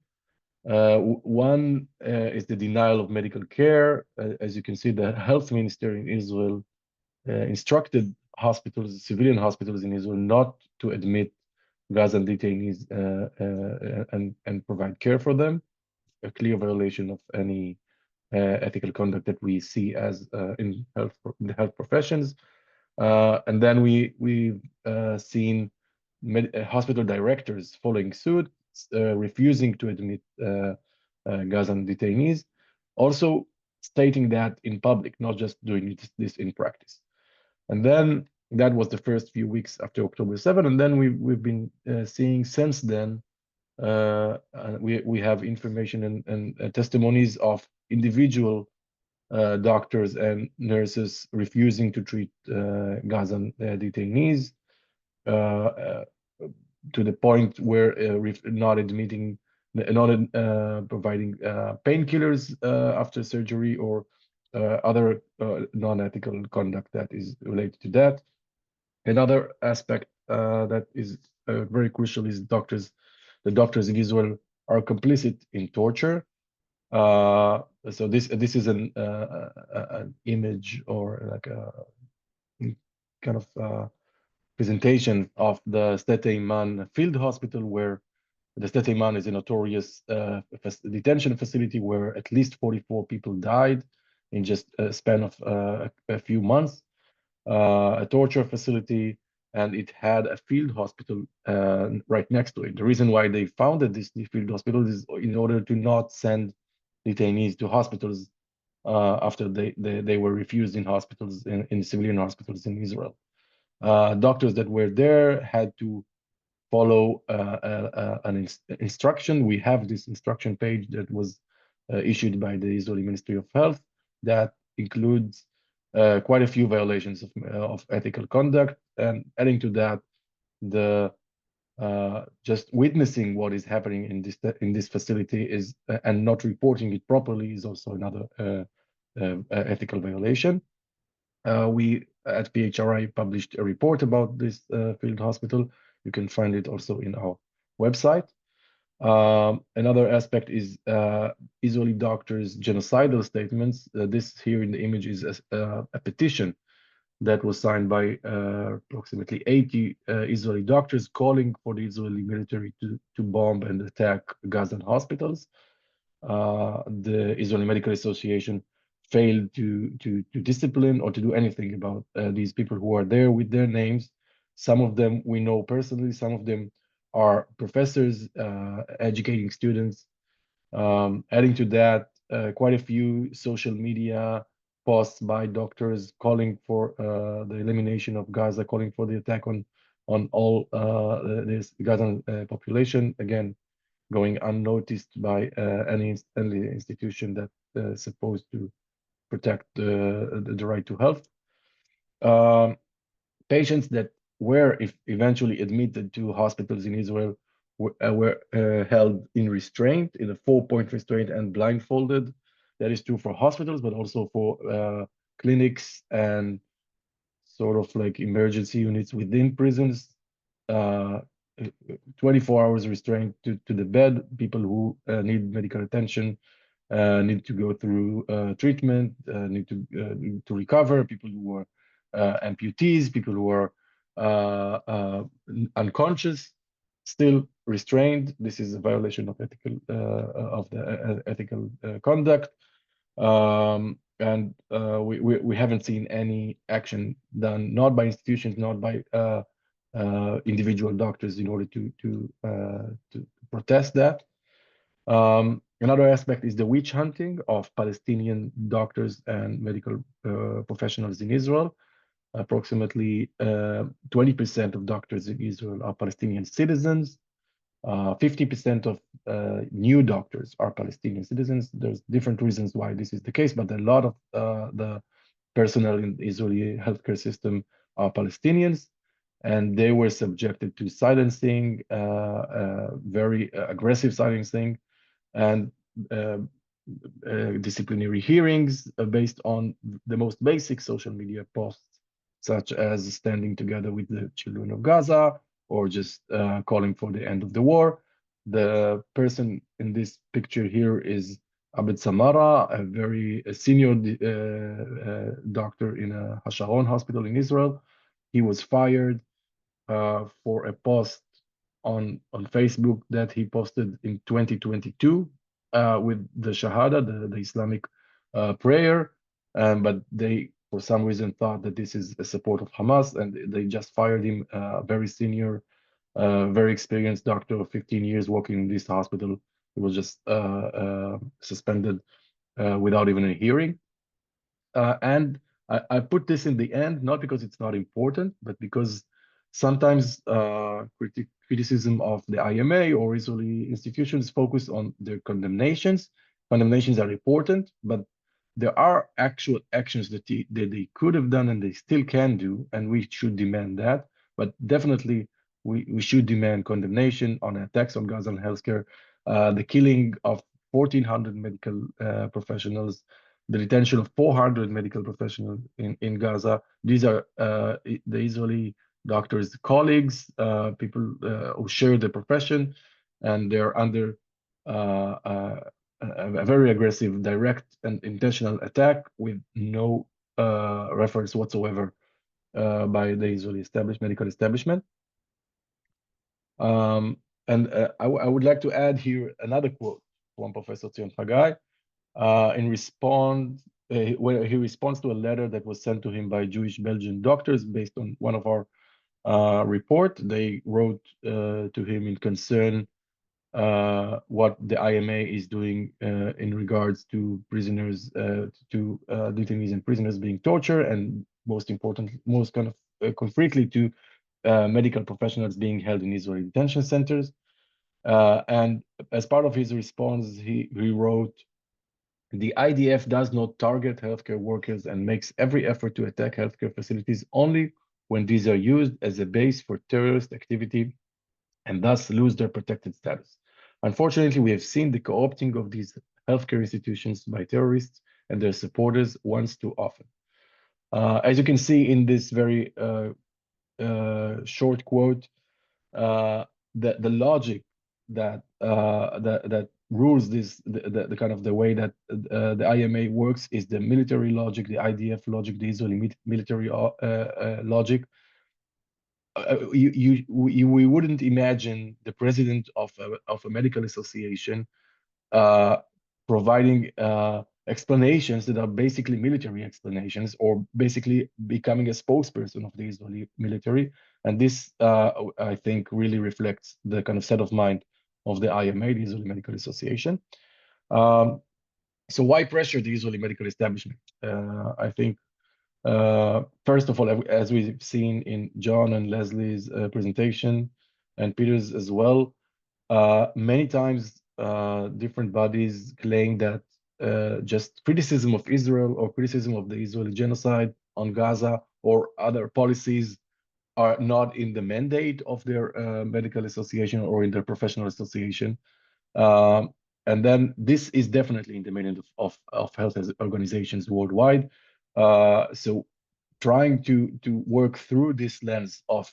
One is the denial of medical care. As you can see, the health minister in Israel instructed hospitals, civilian hospitals in Israel, not to admit Gazan detainees and provide care for them. A clear violation of any ethical conduct that we see as in the health professions. And then we've seen hospital directors following suit, refusing to admit Gazan detainees, also stating that in public, not just doing this in practice. And then that was the first few weeks after October 7, and then we've been seeing since then. We have information and testimonies of individual doctors and nurses refusing to treat Gazan detainees to the point where not admitting, not providing painkillers after surgery or other non-ethical conduct that is related to that. Another aspect that is very crucial is the doctors in Israel are complicit in torture. So this is an image or like a kind of presentation of the Stete Iman field hospital, where the Stete Iman is a notorious detention facility where at least 44 people died in just a span of a few months. A torture facility, and it had a field hospital right next to it. The reason why they founded this field hospital is in order to not send detainees to hospitals after they were refused in hospitals, in civilian hospitals in Israel. Doctors that were there had to follow an instruction. We have this instruction page that was issued by the Israeli Ministry of Health that includes quite a few violations of ethical conduct, and adding to that, the just witnessing what is happening in this facility is and not reporting it properly is also another ethical violation. We at PHRI published a report about this field hospital. You can find it also in our website. Another aspect is Israeli doctors' genocidal statements. This here in the image is a petition that was signed by approximately 80 Israeli doctors calling for the Israeli military to bomb and attack Gazan hospitals. The Israeli Medical Association failed to discipline or to do anything about these people who are there with their names. Some of them we know personally, some of them are professors educating students. Adding to that, quite a few social media posts by doctors calling for the elimination of Gaza, calling for the attack on all this Gazan population. Again, going unnoticed by any institution that is supposed to protect the right to health. Patients that were eventually admitted to hospitals in Israel were held in restraint, in a 4-point restraint and blindfolded. That is true for hospitals, but also for clinics and sort of like emergency units within prisons. 24 hours restraint to the bed. People who need medical attention need to go through treatment, need to recover. People who are amputees, people who are unconscious, still restrained. This is a violation of ethical conduct. And we haven't seen any action done, not by institutions, not by individual doctors, in order to protest that. Another aspect is the witch hunting of Palestinian doctors and medical professionals in Israel. Approximately 20% of doctors in Israel are Palestinian citizens. 50% of new doctors are Palestinian citizens. There's different reasons why this is the case, but a lot of the personnel in the Israeli healthcare system are Palestinians, and they were subjected to silencing, very aggressive silencing, and disciplinary hearings based on the most basic social media posts, such as standing together with the children of Gaza, or just calling for the end of the war. The person in this picture here is Abed Samara, a very senior doctor in a Hasharon hospital in Israel. He was fired for a post on Facebook that he posted in 2022 with the Shahada, the Islamic prayer, but they, for some reason, thought that this is a support of Hamas, and they just fired him. Very senior, very experienced doctor of 15 years working in this hospital. He was just suspended without even a hearing. And I put this in the end, not because it's not important, but because sometimes criticism of the IMA or Israeli institutions focus on their condemnations. Condemnations are important, but there are actual actions that they could have done and they still can do, and we should demand that. But definitely, we should demand condemnation on attacks on Gaza and healthcare, the killing of 1,400 medical professionals, the detention of 400 medical professionals in Gaza. These are the Israeli doctors' colleagues, people who share the profession, and they're under a very aggressive, direct, and intentional attack with no reference whatsoever by the Israeli medical establishment. I would like to add here another quote from Professor Zion Hagai. Where he responds to a letter that was sent to him by Jewish Belgian doctors based on one of our report. They wrote to him in concern what the IMA is doing in regards to prisoners, to detainees and prisoners being tortured, and most importantly, most kind of concretely to medical professionals being held in Israeli detention centers. And as part of his response, he wrote, "The IDF does not target healthcare workers and makes every effort to attack healthcare facilities only when these are used as a base for terrorist activity and thus lose their protected status. Unfortunately, we have seen the co-opting of these healthcare institutions by terrorists and their supporters once too often." As you can see in this very short quote, the logic that that rules this the kind of the way that the IMA works is the military logic, the IDF logic, the Israeli military logic. We wouldn't imagine the president of a medical association providing explanations that are basically military explanations, or basically becoming a spokesperson of the Israeli military. And this, I think, really reflects the kind of set of mind of the IMA, the Israeli Medical Association. So why pressure the Israeli medical establishment? I think, first of all, as we've seen in John and Leslie's presentation, and Peter's as well, many times different bodies claim that just criticism of Israel or criticism of the Israeli genocide on Gaza or other policies are not in the mandate of their medical association or in their professional association. And then this is definitely in the mandate of health organizations worldwide. So trying to work through this lens of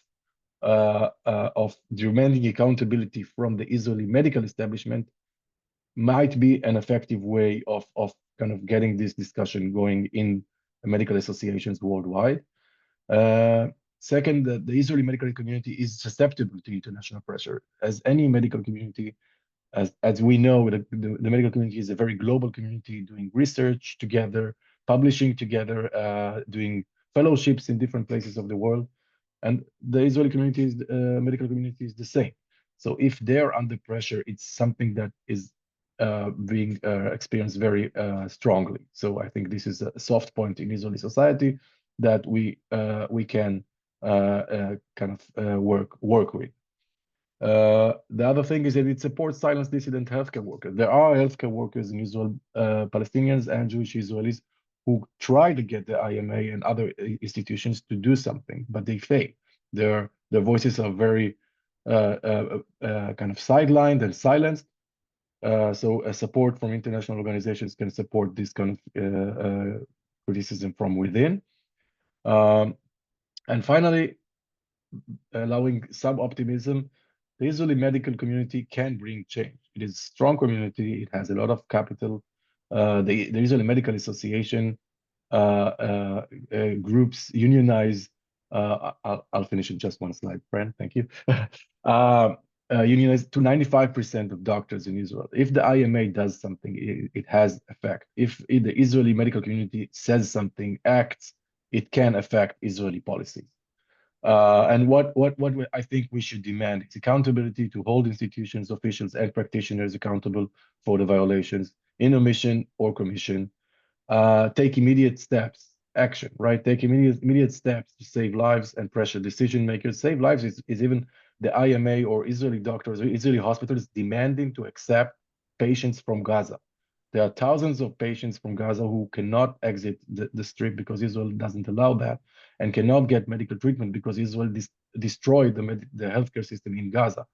demanding accountability from the Israeli medical establishment might be an effective way of kind of getting this discussion going in medical associations worldwide. Second, the Israeli medical community is susceptible to international pressure. As any medical community, as we know, the medical community is a very global community, doing research together, publishing together, doing fellowships in different places of the world. And the Israeli community, medical community is the same. So if they're under pressure, it's something that is being experienced very strongly. So I think this is a soft point in Israeli society that we can kind of work with. The other thing is that it supports silence dissident healthcare workers. There are healthcare workers in Israel, Palestinians and Jewish Israelis, who try to get the IMA and other institutions to do something, but they fail. Their voices are very kind of sidelined and silenced. So a support from international organizations can support this kind of criticism from within. And finally, allowing some optimism, the Israeli medical community can bring change. It is a strong community. It has a lot of capital. The Israeli Medical Association groups unionize. I'll finish in just one slide, Fran. Thank you. Unionize to 95% of doctors in Israel. If the IMA does something, it has effect. If the Israeli medical community says something, acts, it can affect Israeli policies. And what I think we should demand is accountability to hold institutions, officials, and practitioners accountable for the violations in omission or commission. Take immediate steps, action, right? Take immediate steps to save lives and pressure decision makers. Save lives is even the IMA or Israeli doctors or Israeli hospitals demanding to accept patients from Gaza. There are thousands of patients from Gaza who cannot exit the strip because Israel doesn't allow that, and cannot get medical treatment because Israel destroyed the healthcare system in Gaza.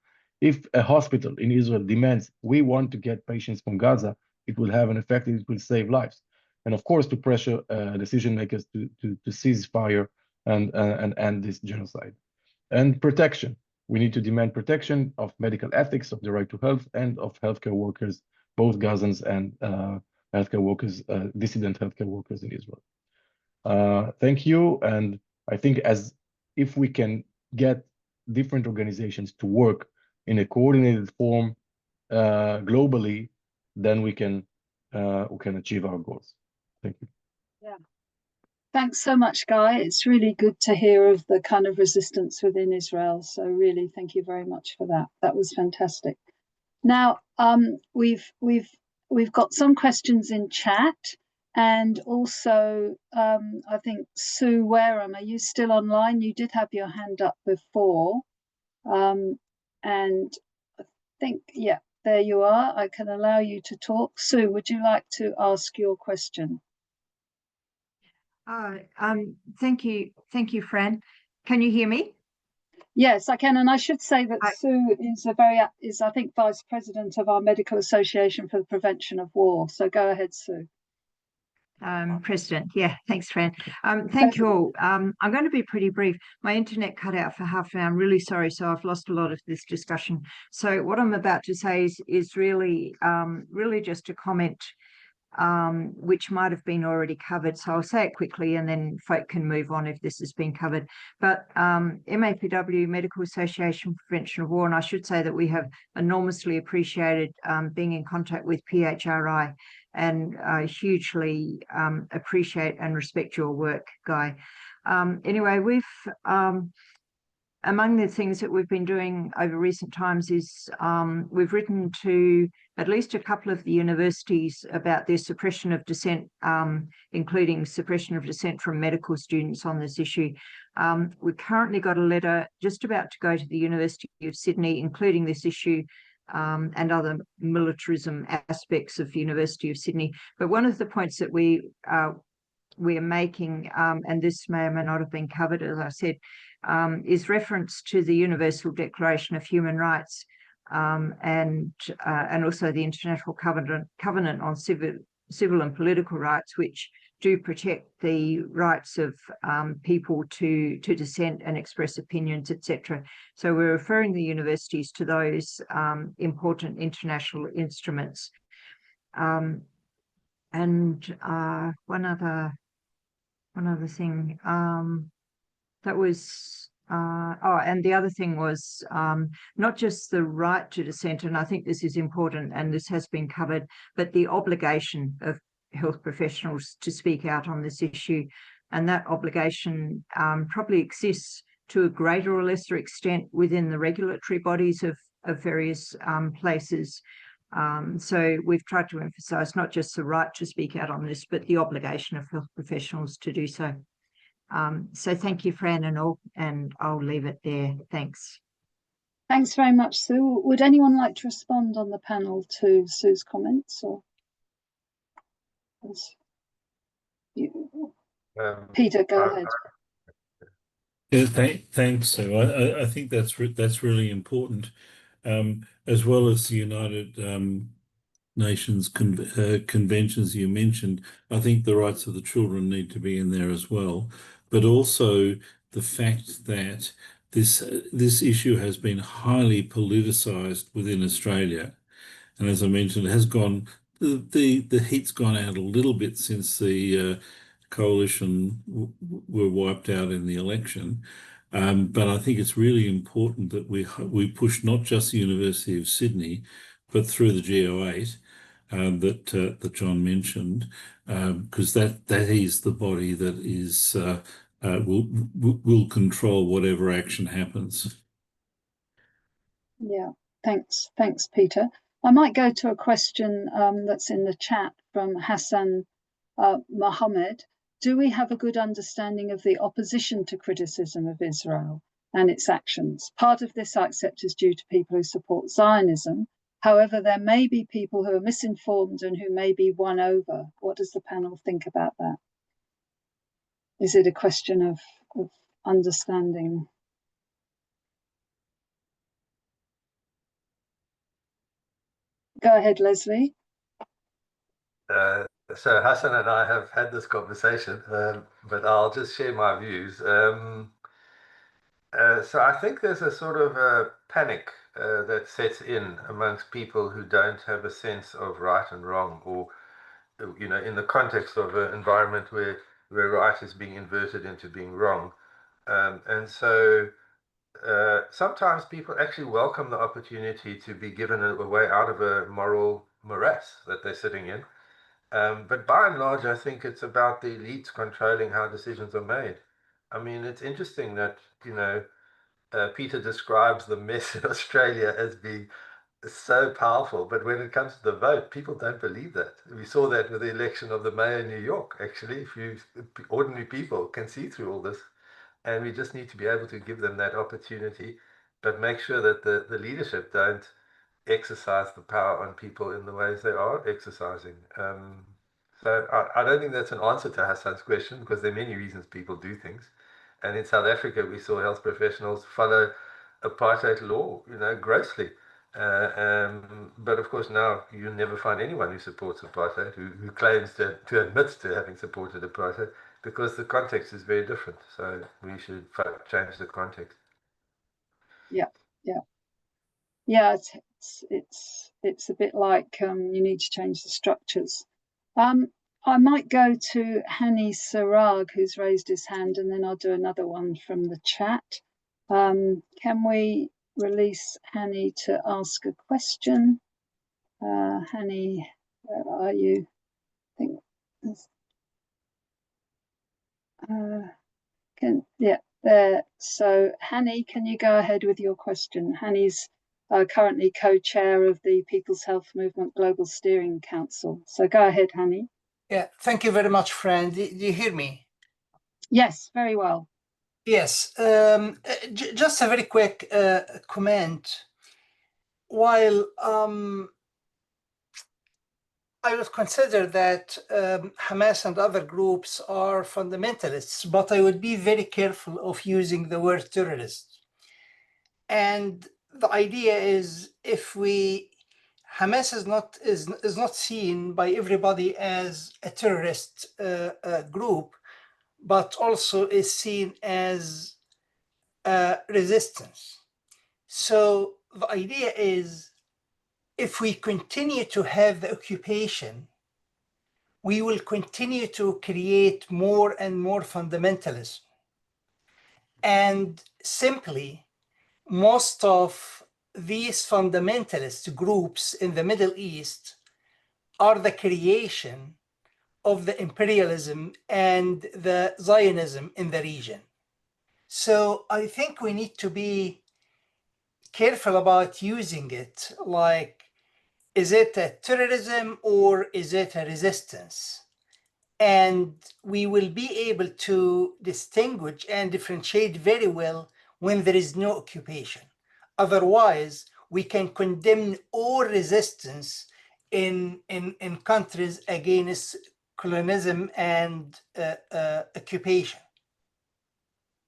If a hospital in Israel demands, we want to get patients from Gaza, it will have an effect, it will save lives. And of course, to pressure decision makers to cease fire and end this genocide. And protection. We need to demand protection of medical ethics, of the right to health, and of healthcare workers, both Gazans and healthcare workers, dissident healthcare workers in Israel. Thank you. And I think if we can get different organizations to work in a coordinated form globally, then we can achieve our goals. Thank you. Yeah. Thanks so much, Guy. It's really good to hear of the kind of resistance within Israel. So really, thank you very much for that. That was fantastic. Now, we've got some questions in chat. And also, I think Sue Wareham, are you still online? You did have your hand up before. And I think, yeah, there you are. I can allow you to talk. Sue, would you like to ask your question? Thank you, Fran. Can you hear me? Yes, I can. And I should say that Sue is I think, Vice President of our Medical Association for the Prevention of War. So go ahead, Sue. President. Yeah, thanks, Fran. Thank you all. I'm going to be pretty brief. My internet cut out for half an hour. I'm really sorry. So I've lost a lot of this discussion. So what I'm about to say is really just a comment which might have been already covered. So I'll say it quickly and then folk can move on if this has been covered. But MAPW, Medical Association for Prevention of War, and I should say that we have enormously appreciated being in contact with PHRI, and I hugely appreciate and respect your work, Guy. Anyway, among the things that we've been doing over recent times is we've written to at least a couple of the universities about their suppression of dissent, including suppression of dissent from medical students on this issue. We've currently got a letter just about to go to the University of Sydney, including this issue and other militarism aspects of the University of Sydney. But one of the points that we are making, and this may or may not have been covered, as I said, is reference to the Universal Declaration of Human Rights and also the International Covenant on Civil and Political Rights, which do protect the rights of people to dissent and express opinions, etc. So we're referring the universities to those important international instruments. And one other thing that was and the other thing was not just the right to dissent, and I think this is important and this has been covered, but the obligation of health professionals to speak out on this issue. And that obligation probably exists to a greater or lesser extent within the regulatory bodies of various places. So we've tried to emphasise not just the right to speak out on this, but the obligation of health professionals to do so. So thank you, Fran, and all, and I'll leave it there. Thanks. Thanks very much, Sue. Would anyone like to respond on the panel to Sue's comments? Or Peter, go ahead. Yeah, thanks, Sue. I think that's really important, as well as the United Nations conventions you mentioned. I think the rights of the children need to be in there as well, but also the fact that this issue has been highly politicized within Australia, and as I mentioned, it has gone. The heat's gone out a little bit since the coalition were wiped out in the election. But I think it's really important that we push not just the University of Sydney, but through the GO8 that John mentioned, because that is the body that is will control whatever action happens. Yeah, thanks, Peter. I might go to a question that's in the chat from Hassan Mohammed. Do we have a good understanding of the opposition to criticism of Israel and its actions? Part of this, I accept, is due to people who support Zionism. However, there may be people who are misinformed and who may be won over. What does the panel think about that? Is it a question of understanding? Go ahead, Leslie. So Hassan and I have had this conversation, but I'll just share my views. So I think there's a sort of a panic that sets in amongst people who don't have a sense of right and wrong, or in the context of an environment where right is being inverted into being wrong. And so sometimes people actually welcome the opportunity to be given a way out of a moral morass that they're sitting in. But by and large, I think it's about the elites controlling how decisions are made. I mean, it's interesting that, Peter describes the mess in Australia as being so powerful, but when it comes to the vote, people don't believe that. We saw that with the election of the mayor in New York. Actually, if you ordinary people can see through all this, and we just need to be able to give them that opportunity, but make sure that the leadership don't exercise the power on people in the ways they are exercising. So I don't think that's an answer to Hassan's question, because there are many reasons people do things. And in South Africa, we saw health professionals follow apartheid law, grossly. But of course, now you never find anyone who supports apartheid, who claims to admit to having supported apartheid, because the context is very different. So we should change the context. Yeah, yeah, yeah. It's a bit like you need to change the structures. I might go to Hani Sarag, who's raised his hand, and then I'll do another one from the chat. Can we release Hani to ask a question? Hani, where are you? I think yeah, there. So Hani, can you go ahead with your question? Hani's currently co-chair of the People's Health Movement Global Steering Council. So go ahead, Hani. Yeah, thank you very much, friend. Do you hear me? Yes, very well. Yes, just a very quick comment. While I would consider that Hamas and other groups are fundamentalists, but I would be very careful of using the word terrorist. And the idea is, if Hamas is not seen by everybody as a terrorist group, but also is seen as resistance. So the idea is, if we continue to have the occupation, we will continue to create more and more fundamentalism. And simply, most of these fundamentalist groups in the Middle East are the creation of the imperialism and the Zionism in the region. So I think we need to be careful about using it. Like, is it a terrorism or is it a resistance? And we will be able to distinguish and differentiate very well when there is no occupation. Otherwise, we can condemn all resistance in countries against colonialism and occupation.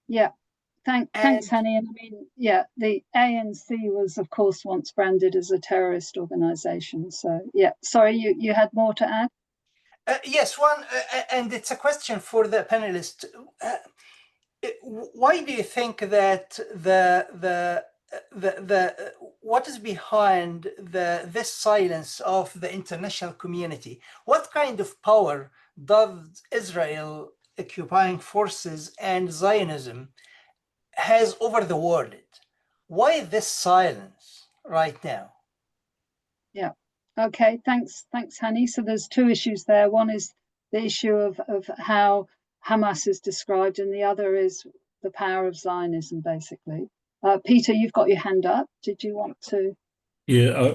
Yeah, thanks, Hani. And I mean, yeah, the ANC was, of course, once branded as a terrorist organization. So, yeah, sorry, you had more to add? Yes, one, and it's a question for the panelists. Why do you think that what is behind this silence of the international community? What kind of power does Israel occupying forces and Zionism has over the world? Why this silence right now? Yeah. Okay. Thanks, Hani. So there's two issues there. One is the issue of how Hamas is described, and the other is the power of Zionism, basically. Peter, you've got your hand up. Did you want to? Yeah,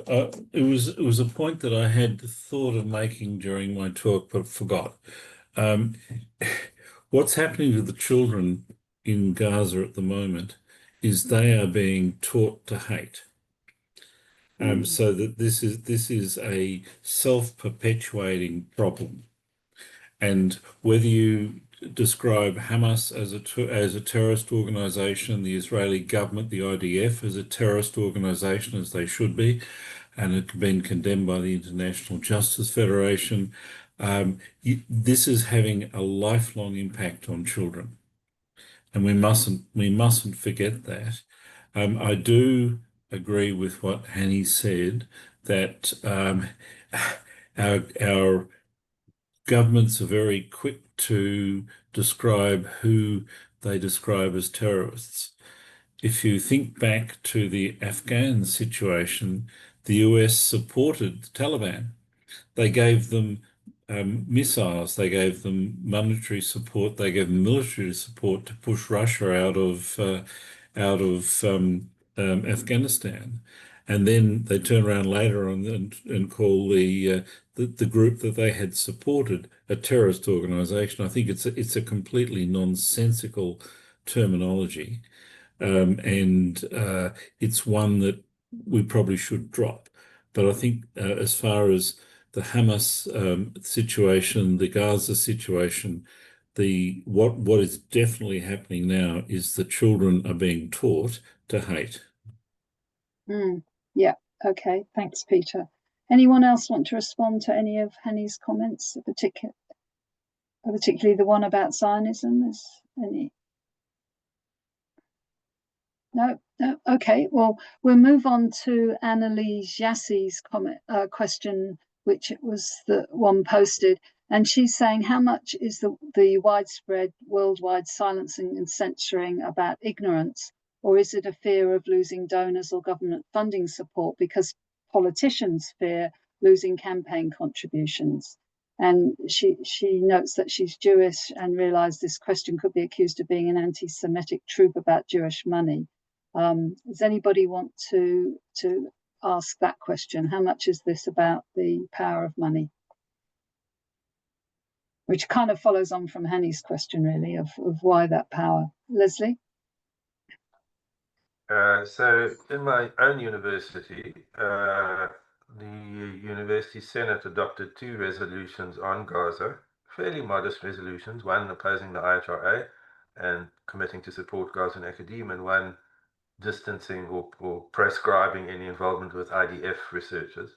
it was a point that I had thought of making during my talk, but forgot. What's happening to the children in Gaza at the moment is they are being taught to hate. So that this is a self-perpetuating problem. And whether you describe Hamas as a terrorist organization, the Israeli government, the IDF, as a terrorist organization, as they should be, and it's been condemned by the International Justice Federation, this is having a lifelong impact on children, and we mustn't forget that. I do agree with what Hani said, that our governments are very quick to describe who they describe as terrorists. If you think back to the Afghan situation, the US supported the Taliban. They gave them missiles, they gave them monetary support, they gave them military support to push Russia out of Afghanistan. and then they turn around later on and call the group that they had supported a terrorist organisation. I think it's a completely nonsensical terminology, and it's one that we probably should drop. But I think as far as the Hamas situation, the Gaza situation, what is definitely happening now is the children are being taught to hate. Yeah, okay, thanks, Peter. Anyone else want to respond to any of Henny's comments, particularly the one about Zionism? Is any? No. Okay, well, we'll move on to Annalise Yassi's question, which was the one posted. And she's saying, how much is the widespread worldwide silencing and censoring about ignorance, or is it a fear of losing donors or government funding support because politicians fear losing campaign contributions? And she notes that she's Jewish and realised this question could be accused of being an anti-Semitic trope about Jewish money. Does anybody want to ask that question? How much is this about the power of money? Which kind of follows on from Henny's question, really, of why that power. Leslie? So in my own university, the University Senate adopted 2 resolutions on Gaza, fairly modest resolutions, one opposing the IHRA and committing to support Gazan academia, and one distancing or prescribing any involvement with IDF researchers.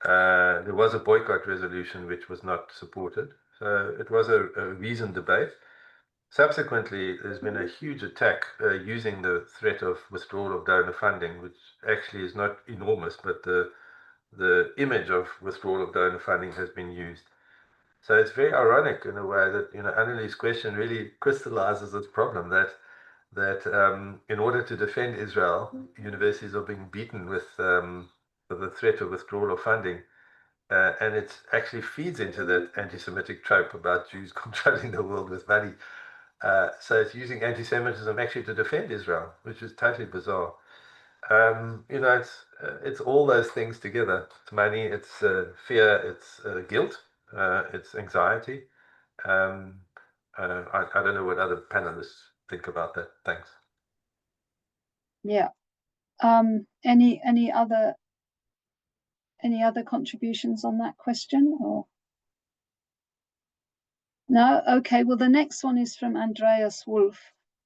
There was a boycott resolution which was not supported. So it was a reasoned debate. Subsequently, there's been a huge attack using the threat of withdrawal of donor funding, which actually is not enormous, but the image of withdrawal of donor funding has been used. So it's very ironic in a way that, Annalie's question really crystallizes this problem that in order to defend Israel, universities are being beaten with the threat of withdrawal of funding. And it actually feeds into that anti-Semitic trope about Jews controlling the world with money. So it's using anti-Semitism actually to defend Israel, which is totally bizarre. It's all those things together. It's money, it's fear, it's guilt, it's anxiety. I don't know what other panelists think about that. Thanks. Yeah. Any other contributions on that question, or? No? Okay, well, the next one is from Andreas Wolf,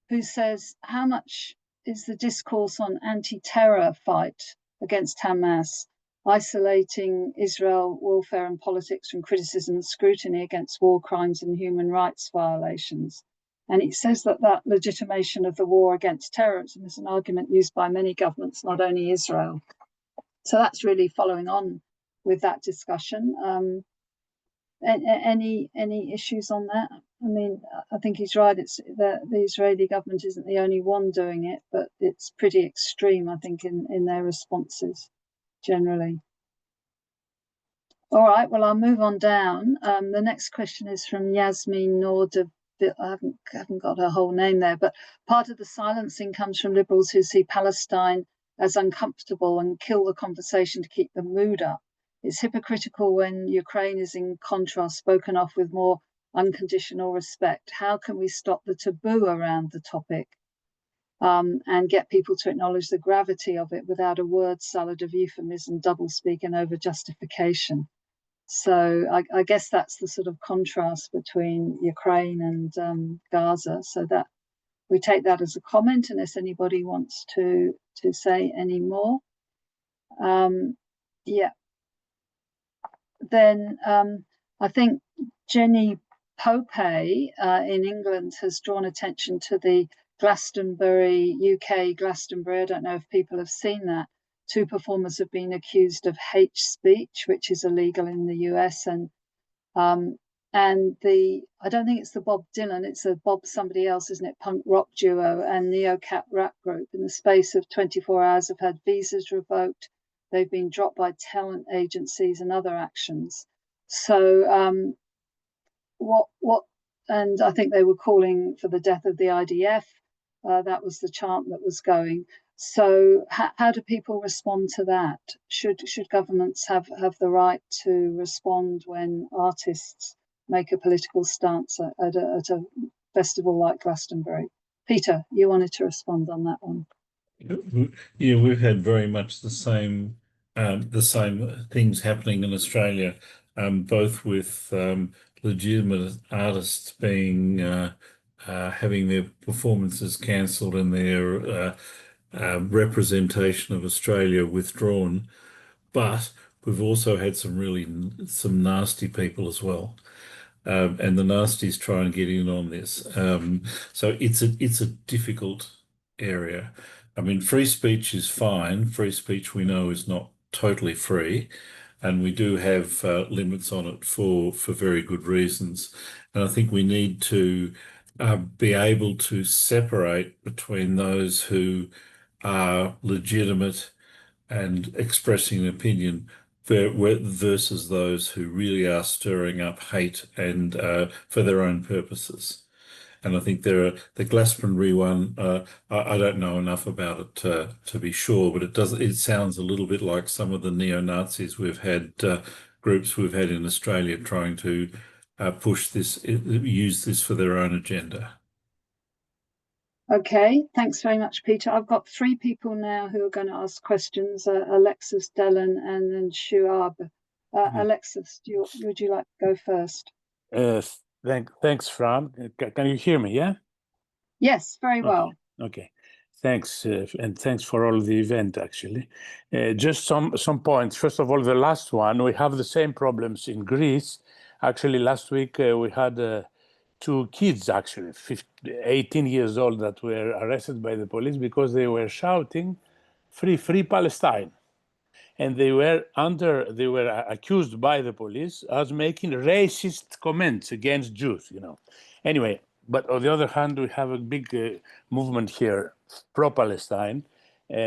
who says, how much is the discourse on anti-terror fight against Hamas, isolating Israel warfare and politics from criticism and scrutiny against war crimes and human rights violations? And it says that legitimation of the war against terrorism is an argument used by many governments, not only Israel. So that's really following on with that discussion. Any issues on that? I mean, I think he's right. It's the Israeli government isn't the only one doing it, but it's pretty extreme, I think, in their responses generally. All right, well, I'll move on down. The next question is from Yasmin Nord. I haven't got her whole name there, but part of the silencing comes from liberals who see Palestine as uncomfortable and kill the conversation to keep the mood up. It's hypocritical when Ukraine is, in contrast, spoken of with more unconditional respect. How can we stop the taboo around the topic and get people to acknowledge the gravity of it without a word salad of euphemism, doublespeak, and over justification? So I guess that's the sort of contrast between Ukraine and Gaza. So that we take that as a comment, unless anybody wants to say any more. Yeah. Then I think Jenny Pope in England has drawn attention to the UK Glastonbury. I don't know if people have seen that. 2 performers have been accused of hate speech, which is illegal in the US. And I don't think it's the Bob Dylan, it's a Bob somebody else, isn't it? Punk rock duo and Neocat rap group in the space of 24 hours have had visas revoked. They've been dropped by talent agencies and other actions. So and I think they were calling for the death of the IDF. That was the chant that was going. So how do people respond to that? Should governments have the right to respond when artists make a political stance at a festival like Glastonbury? Peter, you wanted to respond on that one. Yeah, we've had very much the same things happening in Australia, both with legitimate artists being having their performances cancelled and their representation of Australia withdrawn. But we've also had some nasty people as well. And the nasties try and get in on this. So it's a difficult area. I mean, free speech is fine. Free speech, we know, is not totally free, and we do have limits on it for very good reasons. And I think we need to be able to separate between those who are legitimate and expressing an opinion versus those who really are stirring up hate and for their own purposes. And I think the Glastonbury one, I don't know enough about it to be sure, but it sounds a little bit like some of the neo-Nazis groups we've had in Australia trying to use this for their own agenda. Okay, thanks very much, Peter. I've got 3 people now who are going to ask questions, Alexis, Dylan, and then Shuab. Alexis, would you like to go first? Thanks, Fran. Can you hear me, yeah? Yes, very well. Okay. Thanks, and thanks for all the event, actually. Just some points. First of all, the last one, we have the same problems in Greece. Actually, last week we had 2 kids, actually, 18 years old, that were arrested by the police because they were shouting, "Free Palestine." And they were accused by the police as making racist comments against Jews, Anyway, but on the other hand, we have a big movement here, pro-Palestine.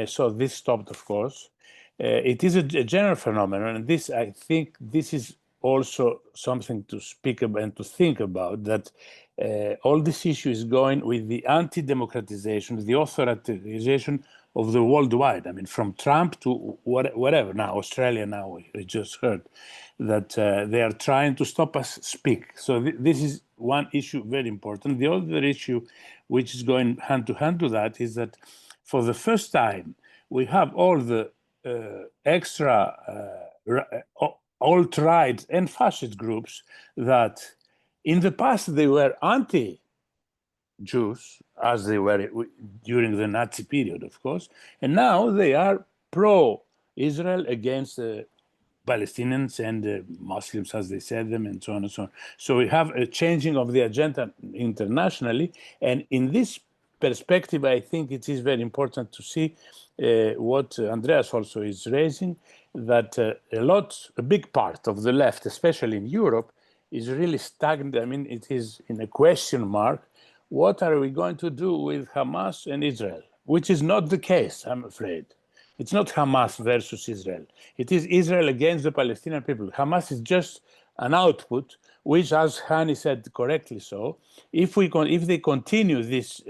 So this stopped, of course. It is a general phenomenon, and I think this is also something to speak about and to think about, that all this issue is going with the anti-democratization, the authoritarianization of the worldwide. I mean, from Trump to whatever. Now, Australia, now we just heard that they are trying to stop us speak. So this is one issue very important. The other issue, which is going hand to hand to that, is that for the first time, we have all the extra alt-right and fascist groups that in the past they were anti-Jews, as they were during the Nazi period, of course, and now they are pro-Israel against Palestinians and Muslims, as they said them, and so on and so on. So we have a changing of the agenda internationally, and in this perspective, I think it is very important to see what Andreas also is raising, that a big part of the left, especially in Europe, is really stagnant. I mean, it is in a question mark. What are we going to do with Hamas and Israel? Which is not the case, I'm afraid. It's not Hamas versus Israel. It is Israel against the Palestinian people. Hamas is just an output, which, as Hani said correctly so, if they continue this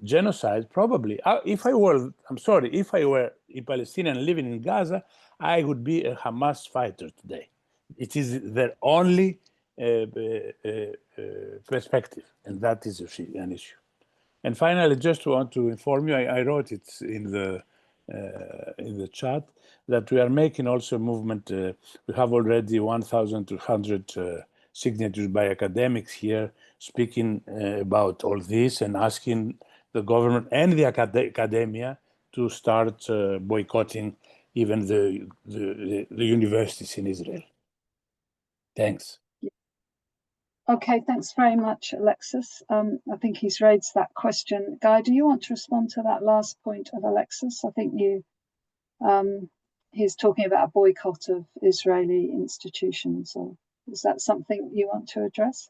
genocide, probably, if I were a Palestinian living in Gaza, I would be a Hamas fighter today. It is their only perspective, and that is an issue. And finally, just want to inform you, I wrote it in the chat, that we are making also a movement. We have already 1,200 signatures by academics here speaking about all this and asking the government and the academia to start boycotting even the universities in Israel. Thanks. Okay, thanks very much, Alexis. I think he's raised that question. Guy, do you want to respond to that last point of Alexis? I think he's talking about a boycott of Israeli institutions. Or is that something you want to address?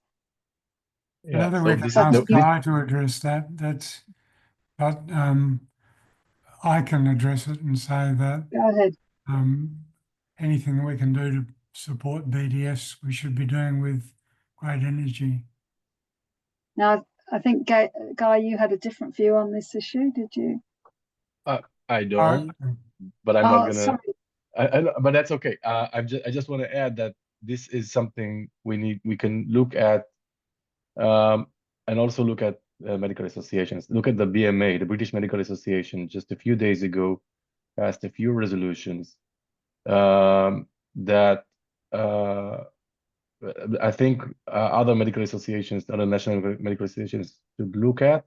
Yeah, we can ask Guy to address that. But I can address it and say that Go ahead. Anything we can do to support BDS, we should be doing with great energy. Now, I think, Guy, you had a different view on this issue, did you? I don't, but I'm not Oh, gonna. sorry. But that's okay. I just want to add that this is something we can look at, and also look at medical associations. Look at the BMA, the British Medical Association, just a few days ago passed a few resolutions that I think other medical associations, other national medical associations should look at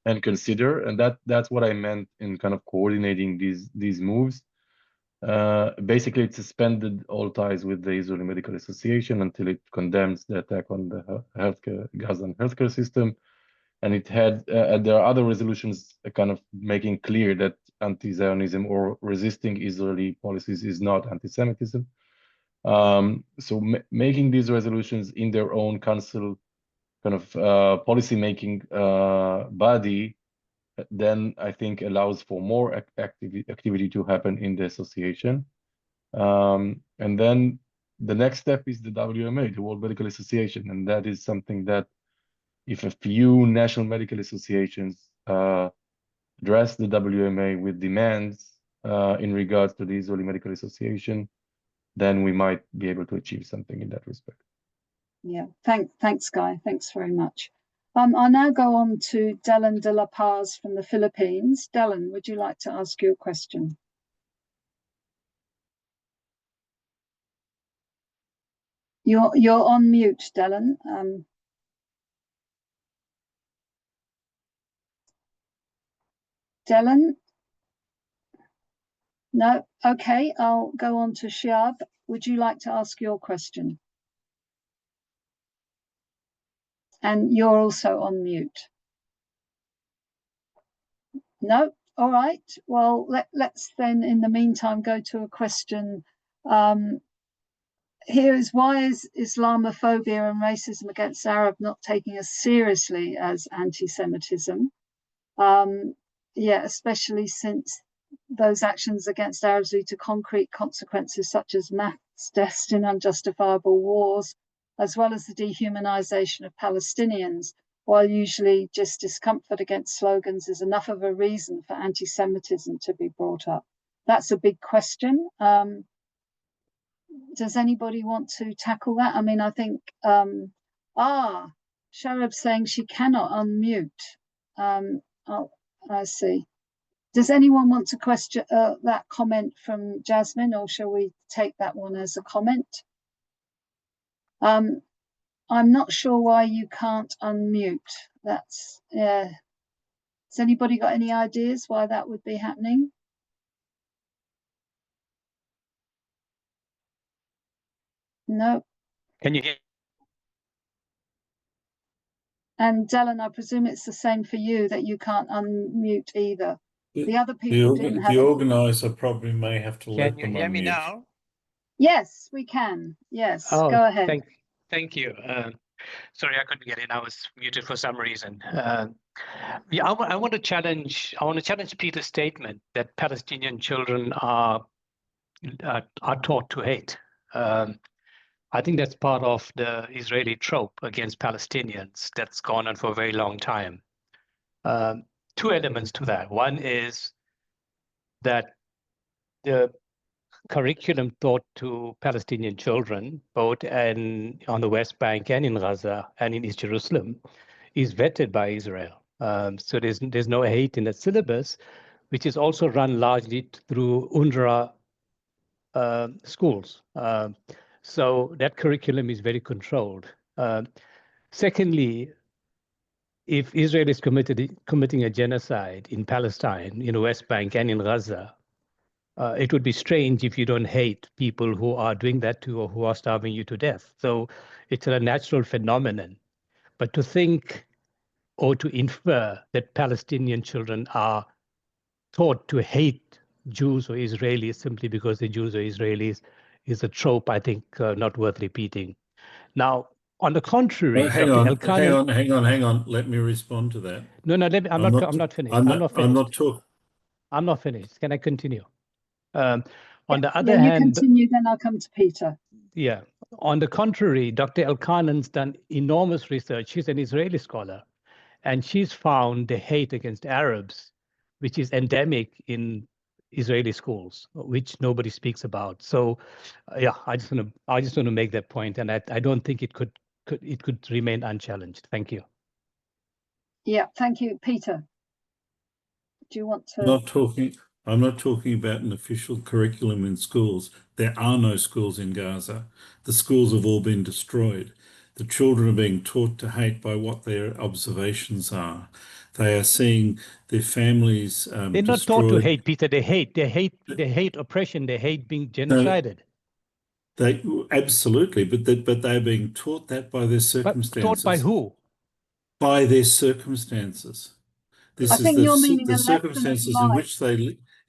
and consider, and that's what I meant in kind of coordinating these moves. Basically, it suspended all ties with the Israeli Medical Association until it condemns the attack on the GAZA healthcare system, and it had there are other resolutions kind of making clear that anti-Zionism or resisting Israeli policies is not anti-Semitism. So making these resolutions in their own council kind of policy-making body, then I think allows for more activity to happen in the association. And then the next step is the WMA, the World Medical Association, and that is something that if a few national medical associations address the WMA with demands in regards to the Israeli Medical Association, then we might be able to achieve something in that respect. Yeah, thanks, Guy. Thanks very much. I'll now go on to Delan de la Paz from the Philippines. Delan, would you like to ask your question? You're on mute, Delan. Delan? No? Okay, I'll go on to Shiab. Would you like to ask your question? And you're also on mute. No? All right. Well, let's then, in the meantime, go to a question. Here is, why is Islamophobia and racism against Arab not taking as seriously as anti-Semitism? Yeah, especially since those actions against Arabs lead to concrete consequences such as mass deaths in unjustifiable wars, as well as the dehumanization of Palestinians, while usually just discomfort against slogans is enough of a reason for anti-Semitism to be brought up. That's a big question. Does anybody want to tackle that? I mean, I think, Sharab's saying she cannot unmute. I see. Does anyone want to question that comment from Jasmine, or shall we take that one as a comment? I'm not sure why you can't unmute. That's, yeah. Has anybody got any ideas why that would be happening? No. Can you hear? And Delan, I presume it's the same for you, that you can't unmute either. The other people didn't have. The organizer probably may have to let them unmute. Can you hear me now? Yes, we can. Yes, Oh, go ahead. Thank you. Sorry, I couldn't get in. I was muted for some reason. Yeah, I want to challenge Peter's statement that Palestinian children are taught to hate. I think that's part of the Israeli trope against Palestinians that's gone on for a very long time. Two elements to that. One is that the curriculum taught to Palestinian children, both on the West Bank and in Gaza and in East Jerusalem, is vetted by Israel. So there's no hate in the syllabus, which is also run largely through UNRWA schools. So that curriculum is very controlled. Secondly, if Israel is committing a genocide in Palestine, in the West Bank and in Gaza, it would be strange if you don't hate people who are doing that to you or who are starving you to death. So it's a natural phenomenon. But to think or to infer that Palestinian children are taught to hate Jews or Israelis simply because they're Jews or Israelis is a trope, I think, not worth repeating. Now, on the contrary, Well, hang on. Let me respond to that. No, I'm not finished. I'm not finished. Can I continue? On the other hand, you continue, then I'll come to Peter. Yeah. On the contrary, Dr. Elkanan's done enormous research. She's an Israeli scholar, and she's found the hate against Arabs, which is endemic in Israeli schools, which nobody speaks about. So, yeah, I just want to make that point, and I don't think it could remain unchallenged. Thank you. Yeah, thank you, Peter. Do you want to? I'm not talking about an official curriculum in schools. There are no schools in Gaza. The schools have all been destroyed. The children are being taught to hate by what their observations are. They are seeing their families They're not destroyed. taught to hate, Peter. They hate oppression. They hate being genocided. They absolutely, but they're being taught that by their circumstances. But taught by who? By their circumstances. I think you're meaning the circumstances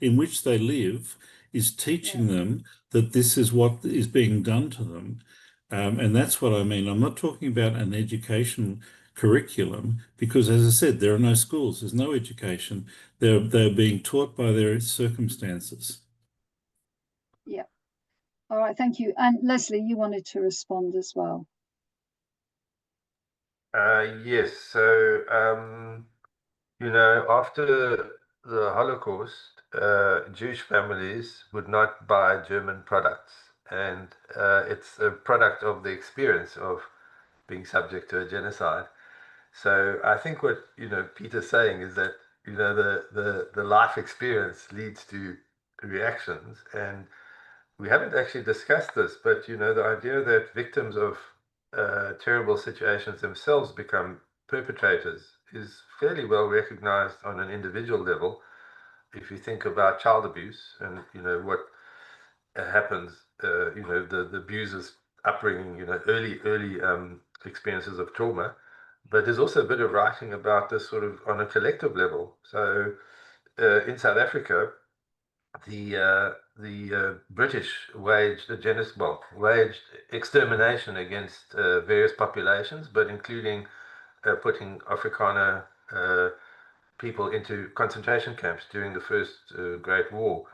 in which they live is teaching them that this is what is being done to them. And that's what I mean. I'm not talking about an education curriculum because, as I said, there are no schools. There's no education. They're being taught by their circumstances. Yeah. All right. Thank you. And Leslie, you wanted to respond as well. Yes. So, after the Holocaust, Jewish families would not buy German products. And it's a product of the experience of being subject to a genocide. So I think what, Peter's saying is that, the life experience leads to reactions. And we haven't actually discussed this, but, the idea that victims of terrible situations themselves become perpetrators is fairly well recognized on an individual level. If you think about child abuse and what happens, the abuser's upbringing, early experiences of trauma, but there's also a bit of writing about this sort of on a collective level. So in South Africa, the British waged waged extermination against various populations, but including putting Afrikaner people into concentration camps during the First Great War.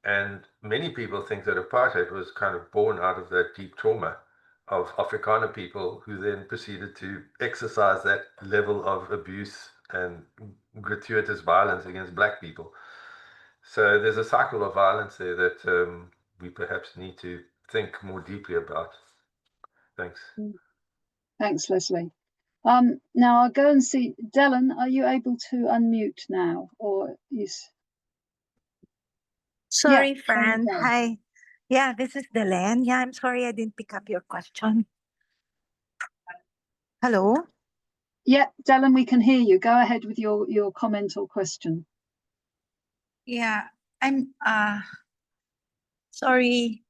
And many people think that apartheid was kind of born out of that deep trauma of Afrikaner people who then proceeded to exercise that level of abuse and gratuitous violence against Black people. So there's a cycle of violence there that we perhaps need to think more deeply about. Thanks. Thanks, Leslie. Now I'll go and see Dylan. Are you able to unmute now, or is? Sorry, Fran. Hi. Yeah, this is Dylan. Yeah, I'm sorry I didn't pick up your question. Hello. Yeah, Dylan, we can hear you. Go ahead with your comment or question. Yeah, I'm sorry.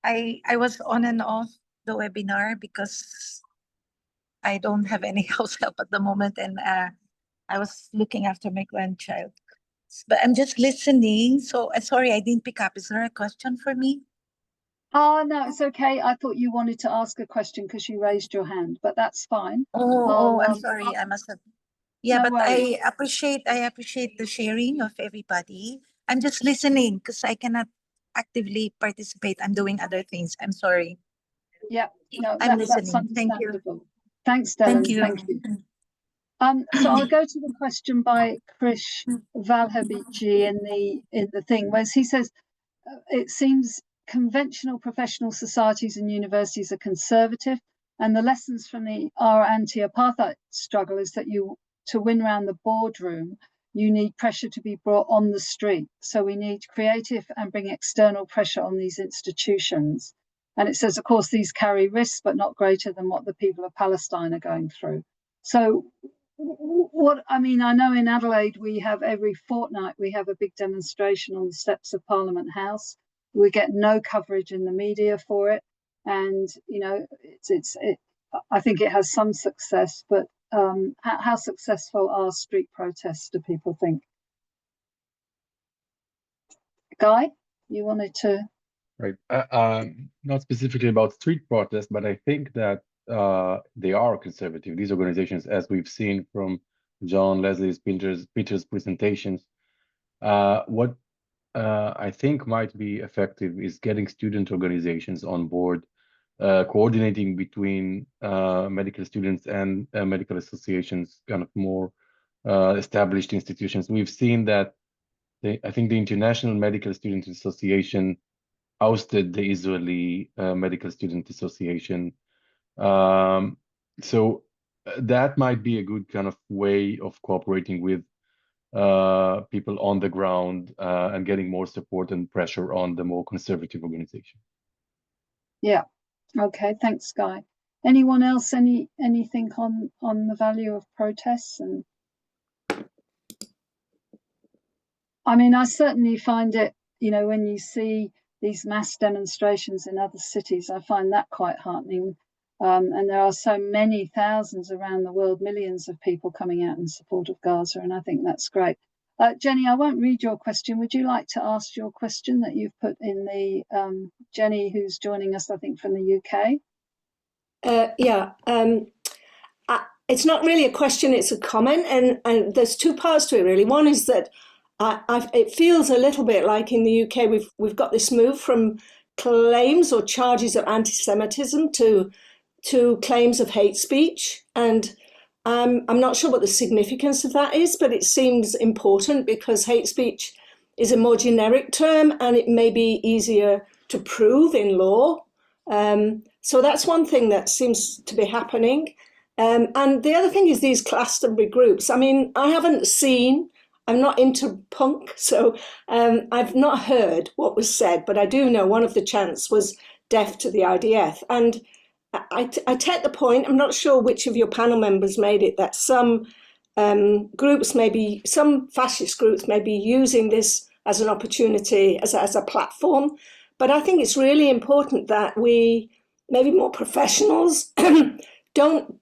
I was on and off the webinar because I don't have any house help at the moment, and I was looking after my grandchild. But I'm just listening. So sorry, I didn't pick up. Is there a question for me? Oh, no, it's okay. I thought you wanted to ask a question because you raised your hand, but that's fine. I'm sorry. I must have. Yeah, No but worries. I appreciate the sharing of everybody. I'm just listening because I cannot actively participate. I'm doing other things. I'm sorry. Yeah, no, I'm that's listening. Thank you. understandable. Thanks, Dylan. Thank you. Thank you. So I'll go to the question by Krish Valhabici in the thing, where he says, it seems conventional professional societies and universities are conservative, and the lessons from our anti-apartheid struggle is that to win round the boardroom, you need pressure to be brought on the street. So we need creative and bring external pressure on these institutions. And it says, of course, these carry risks, but not greater than what the people of Palestine are going through. So I know in Adelaide, we have every fortnight, we have a big demonstration on the steps of Parliament House. We get no coverage in the media for it. And, I think it has some success, but how successful are street protests, do people think? Guy, you wanted to? Right. Not specifically about street protests, but I think that they are conservative, these organizations, as we've seen from John, Leslie's, Peter's presentations. What I think might be effective is getting student organizations on board, coordinating between medical students and medical associations, kind of more established institutions. We've seen that I think the International Medical Students Association ousted the Israeli Medical Student Association. So that might be a good kind of way of cooperating with people on the ground and getting more support and pressure on the more conservative organization. Yeah. Okay. Thanks, Guy. Anyone else? Anything on the value of protests? And I mean, I certainly find it, you know, when you see these mass demonstrations in other cities, I find that quite heartening. And there are so many thousands around the world, millions of people coming out in support of Gaza, and I think that's great. Jenny, I won't read your question. Would you like to ask your question that you've put in the Jenny, who's joining us, I think, from the UK? It's not really a question, it's a comment, and there's two parts to it really. One is that it feels a little bit like in the UK we've got this move from claims or charges of anti-Semitism to claims of hate speech, and I'm not sure what the significance of that is, but it seems important because hate speech is a more generic term and it may be easier to prove in law. So that's one thing that seems to be happening. And the other thing is these Glastonbury groups. I mean, I'm not into punk, so I've not heard what was said, but I do know one of the chants was deaf to the IDF. And I take the point, I'm not sure which of your panel members made it, that some groups, maybe some fascist groups may be using this as an opportunity, as a platform. But I think it's really important that we, maybe more professionals, don't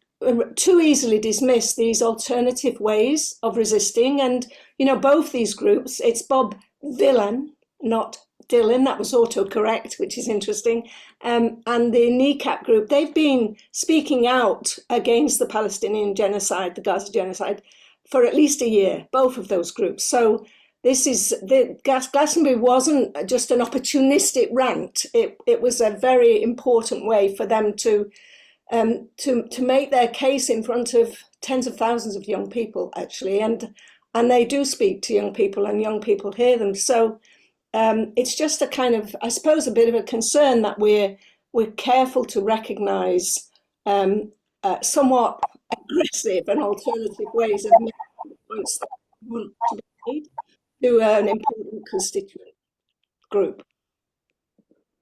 too easily dismiss these alternative ways of resisting. And, you know, both these groups, it's Bob Dylan, not Dylan, that was autocorrect, which is interesting, and the NECAP group, they've been speaking out against the Palestinian genocide, the Gaza genocide, for at least a year, both of those groups. So Glastonbury wasn't just an opportunistic rant. It was a very important way for them to make their case in front of tens of thousands of young people, actually, and they do speak to young people, and young people hear them. So it's just a kind of, I suppose, a bit of a concern that we're careful to recognise somewhat aggressive and alternative ways of making points that want to be made to an important constituent group.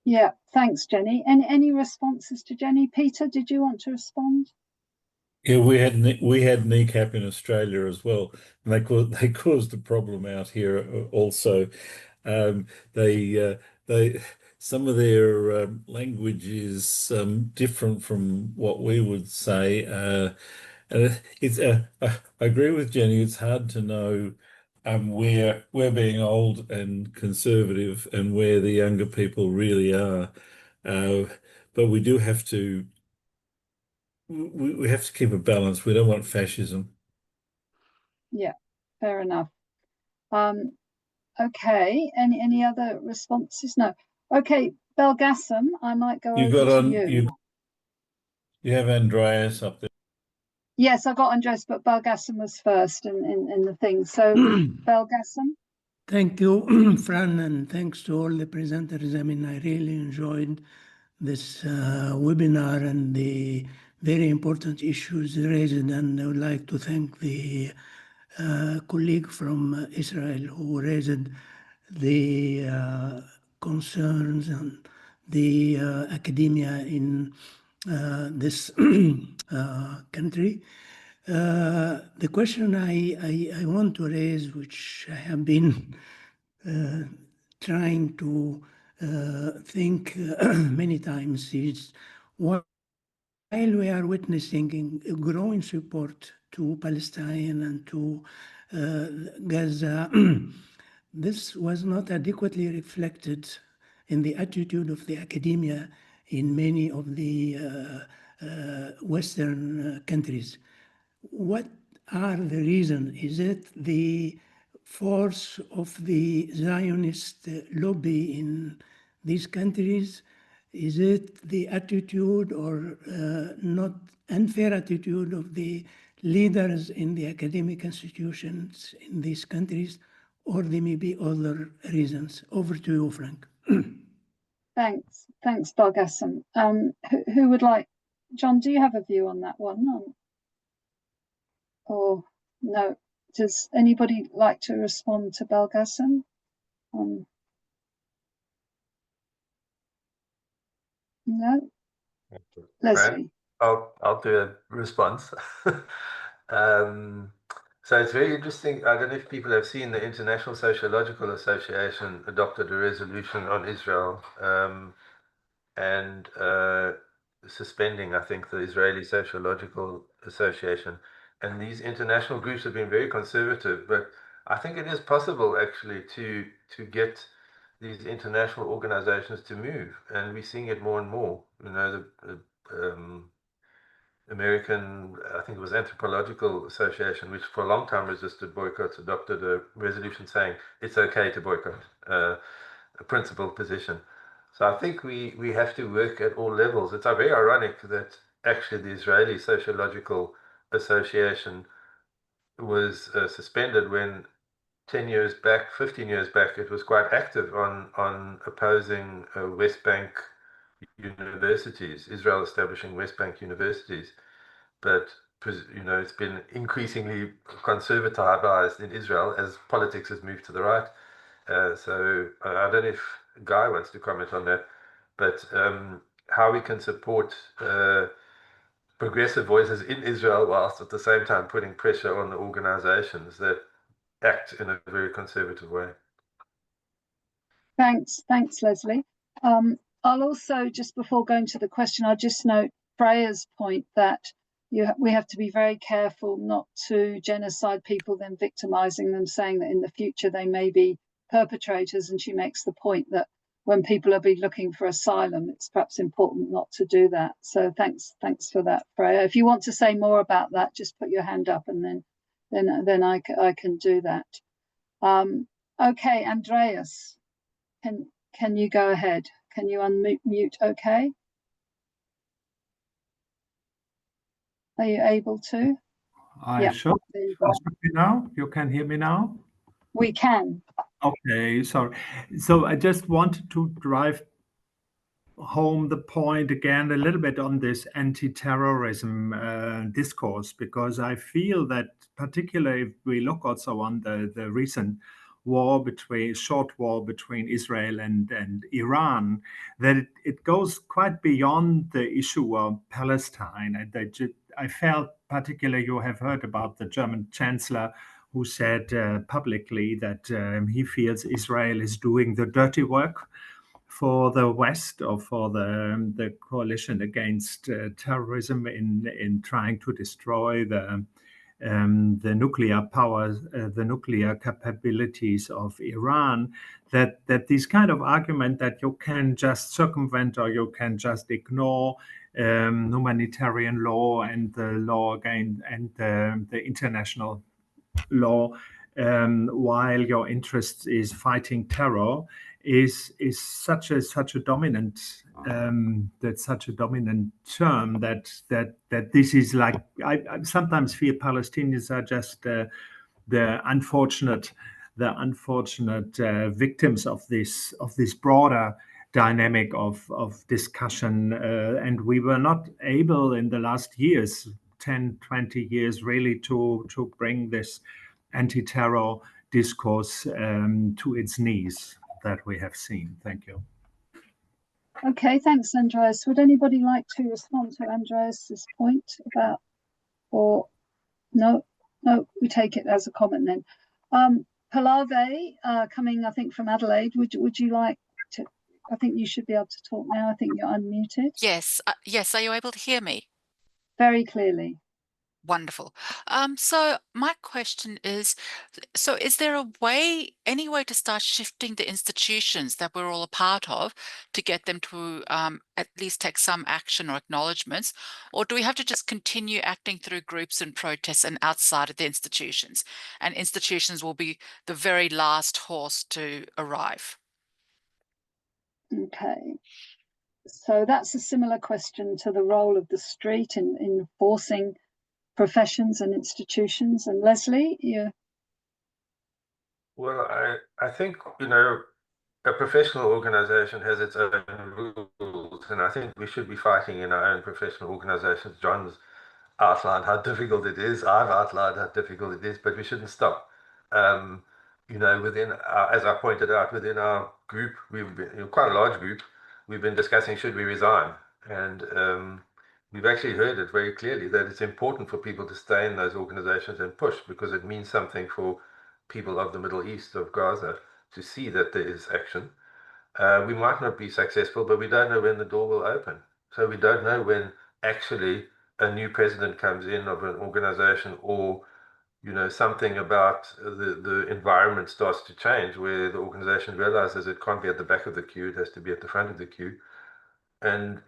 Yeah, thanks, Jenny. Any responses to Jenny? Peter, did you want to respond? Yeah, we had NECAP in Australia as well, and they caused a problem out here also. Some of their language is different from what we would say. I agree with Jenny. It's hard to know where we're being old and conservative and where the younger people really are. But we do have to. We have to keep a balance. We don't want fascism. Yeah, fair enough. Okay, any other responses? No. Okay, Belgassem, I might go over to you. You have Andreas up there. Yes, I got Andreas, but Belgassem was first in the thing. So, Belgassem. Thank you, Fran, and thanks to all the presenters. I mean, I really enjoyed this webinar and the very important issues raised, and I would like to thank the colleague from Israel who raised the concerns and the academia in this country. The question I want to raise, which I have been trying to think many times, is while we are witnessing a growing support to Palestine and to Gaza, this was not adequately reflected in the attitude of the academia in many of the Western countries. What are the reasons? Is it the force of the Zionist lobby in these countries? Is it the attitude or not unfair attitude of the leaders in the academic institutions in these countries? or there may be other reasons. Over to you, Frank. Thanks, Belgasim. Who would like? John, do you have a view on that one? Or no? Does anybody like to respond to Belgasim? No. Leslie. I'll do a response. So it's very interesting. I don't know if people have seen the International Sociological Association adopted a resolution on Israel and suspending, I think, the Israeli Sociological Association. And these international groups have been very conservative, but I think it is possible actually to get these international organizations to move, and we're seeing it more and more. You know, the American, I think it was Anthropological Association, which for a long time resisted boycotts, adopted a resolution saying it's okay to boycott, a principled position. So I think we have to work at all levels. It's very ironic that actually the Israeli Sociological Association was suspended when 10 years back, 15 years back, it was quite active on opposing West Bank universities, Israel establishing West Bank universities. But, you know, it's been increasingly conservatized in Israel as politics has moved to the right. So I don't know if Guy wants to comment on that, but how we can support progressive voices in Israel whilst at the same time putting pressure on the organizations that act in a very conservative way. Thanks, Leslie. I'll also, just before going to the question, I'll just note Freya's point that we have to be very careful not to genocide people, then victimizing them, saying that in the future they may be perpetrators. And she makes the point that when people are looking for asylum, it's perhaps important not to do that. So thanks for that, Freya. If you want to say more about that, just put your hand up, and then I can do that. Okay, Andreas, can you go ahead? Can you unmute? Okay. Are you able to? I should. Now you can hear me now. We can. Okay, sorry. So I just wanted to drive home the point again a little bit on this anti-terrorism discourse, because I feel that particularly if we look also on the recent short war between Israel and Iran, that it goes quite beyond the issue of Palestine. I felt particularly, you have heard about the German chancellor who said publicly that he feels Israel is doing the dirty work for the West, or for the coalition against terrorism in trying to destroy the nuclear powers, the nuclear capabilities of Iran. That this kind of argument that you can just circumvent or you can just ignore humanitarian law and the law again and the international law while your interest is fighting terror is such a dominant term that this is like, I sometimes feel Palestinians are just the unfortunate victims of this broader dynamic of discussion, and we were not able in the last years, 10, 20 years, really to bring this anti-terror discourse to its knees that we have seen. Thank you. Okay, thanks, Andreas. Would anybody like to respond to Andreas's point about, or no, we take it as a comment then. Palave, coming, I think, from Adelaide, would you like to? I think you should be able to talk now. I think you're unmuted. Yes, yes. Are you able to hear me? Very clearly. Wonderful. So my question is, so is there any way to start shifting the institutions that we're all a part of to get them to at least take some action or acknowledgements? Or do we have to just continue acting through groups and protests and outside of the institutions? And institutions will be the very last horse to arrive. Okay. So that's a similar question to the role of the street in enforcing professions and institutions. And Leslie, you. Well, I think, a professional organization has its own rules, and I think we should be fighting in our own professional organizations. John's outlined how difficult it is. I've outlined how difficult it is, but we shouldn't stop. Within as I pointed out, within our group, we've been quite a large group. We've been discussing should we resign, and we've actually heard it very clearly that it's important for people to stay in those organizations and push because it means something for people of the Middle East, of Gaza, to see that there is action. We might not be successful, but we don't know when the door will open. So we don't know when actually a new president comes in of an organization, or something about the environment starts to change where the organization realizes it can't be at the back of the queue, it has to be at the front of the queue. And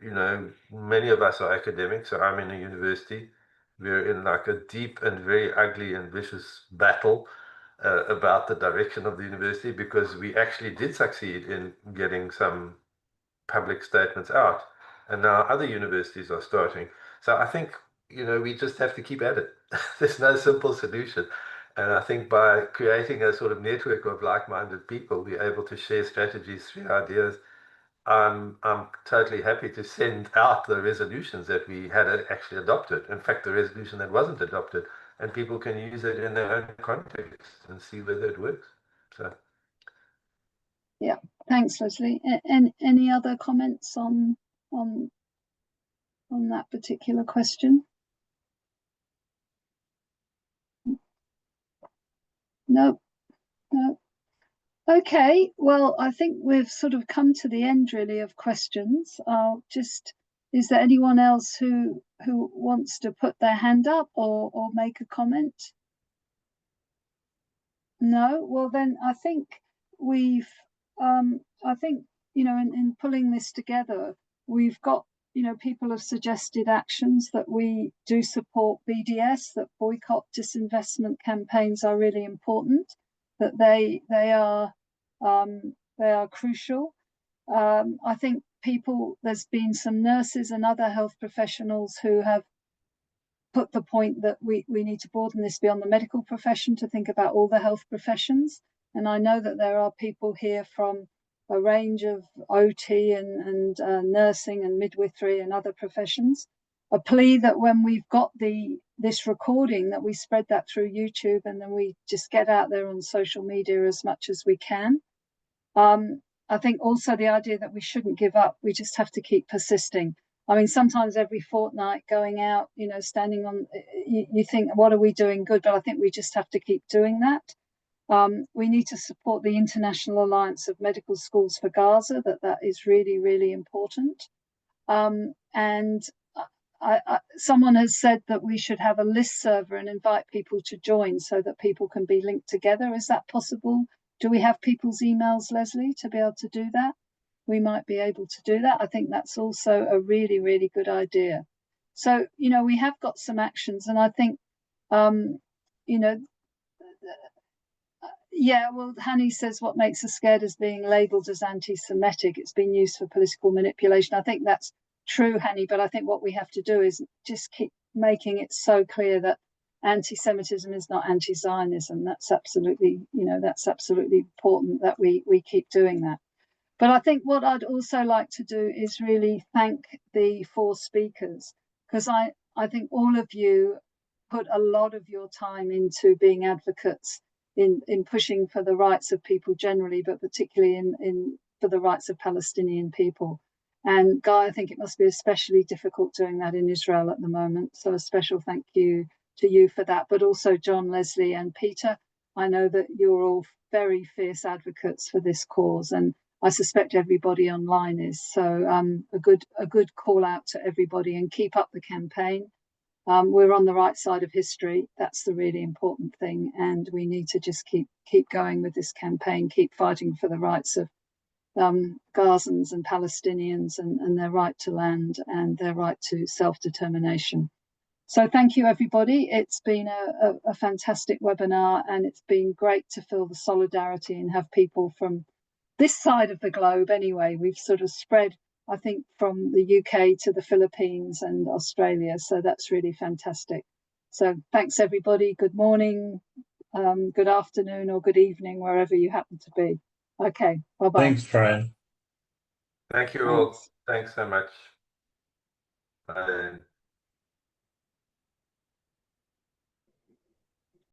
many of us are academics, so I'm in a university. We're in like a deep and very ugly and vicious battle about the direction of the university, because we actually did succeed in getting some public statements out, and now other universities are starting. So I think we just have to keep at it. There's no simple solution, and I think by creating a sort of network of like-minded people, we're able to share strategies, share ideas. I'm totally happy to send out the resolutions that we had actually adopted. In fact, the resolution that wasn't adopted, and people can use it in their own context and see whether it works. So, yeah, thanks, Leslie. And any other comments on that particular question? No. Okay, well, I think we've sort of come to the end really of questions. Is there anyone else who wants to put their hand up or make a comment? No? Well, then I think in pulling this together, we've got, people have suggested actions that we do support BDS, that boycott disinvestment campaigns are really important, that they are crucial. I think there's been some nurses and other health professionals who have put the point that we need to broaden this beyond the medical profession to think about all the health professions. And I know that there are people here from a range of OT and nursing and midwifery and other professions. A plea that when we've got this recording, that we spread that through YouTube, and then we just get out there on social media as much as we can. I think also the idea that we shouldn't give up, we just have to keep persisting. I mean, sometimes every fortnight going out, standing on, you think, what are we doing good? But I think we just have to keep doing that. We need to support the International Alliance of Medical Schools for Gaza, that is really, really important. And someone has said that we should have a list server and invite people to join so that people can be linked together. Is that possible? Do we have people's emails, Leslie, to be able to do that? We might be able to do that. I think that's also a really, really good idea. So, we have got some actions, and I think, yeah, well, Hanny says what makes us scared is being labelled as anti-Semitic. It's been used for political manipulation. I think that's true, Hanny, but I think what we have to do is just keep making it so clear that anti-Semitism is not anti-Zionism. That's absolutely, that's absolutely important that we keep doing that. But I think what I'd also like to do is really thank the 4 speakers, because I think all of you put a lot of your time into being advocates in pushing for the rights of people generally, but particularly for the rights of Palestinian people. And Guy, I think it must be especially difficult doing that in Israel at the moment. So a special thank you to you for that, but also John, Leslie and Peter. I know that you're all very fierce advocates for this cause, and I suspect everybody online is. So a good call out to everybody, and keep up the campaign. We're on the right side of history. That's the really important thing. And we need to just keep going with this campaign, keep fighting for the rights of Gazans and Palestinians and their right to land and their right to self-determination. So thank you, everybody. It's been a fantastic webinar, and it's been great to feel the solidarity and have people from this side of the globe anyway. We've sort of spread, I think, from the UK to the Philippines and Australia. So that's really fantastic. So thanks, everybody. Good morning. good afternoon or good evening, wherever you happen to be. Okay, bye-bye. Thanks, Fran. Thank you all. Thanks so much. Bye.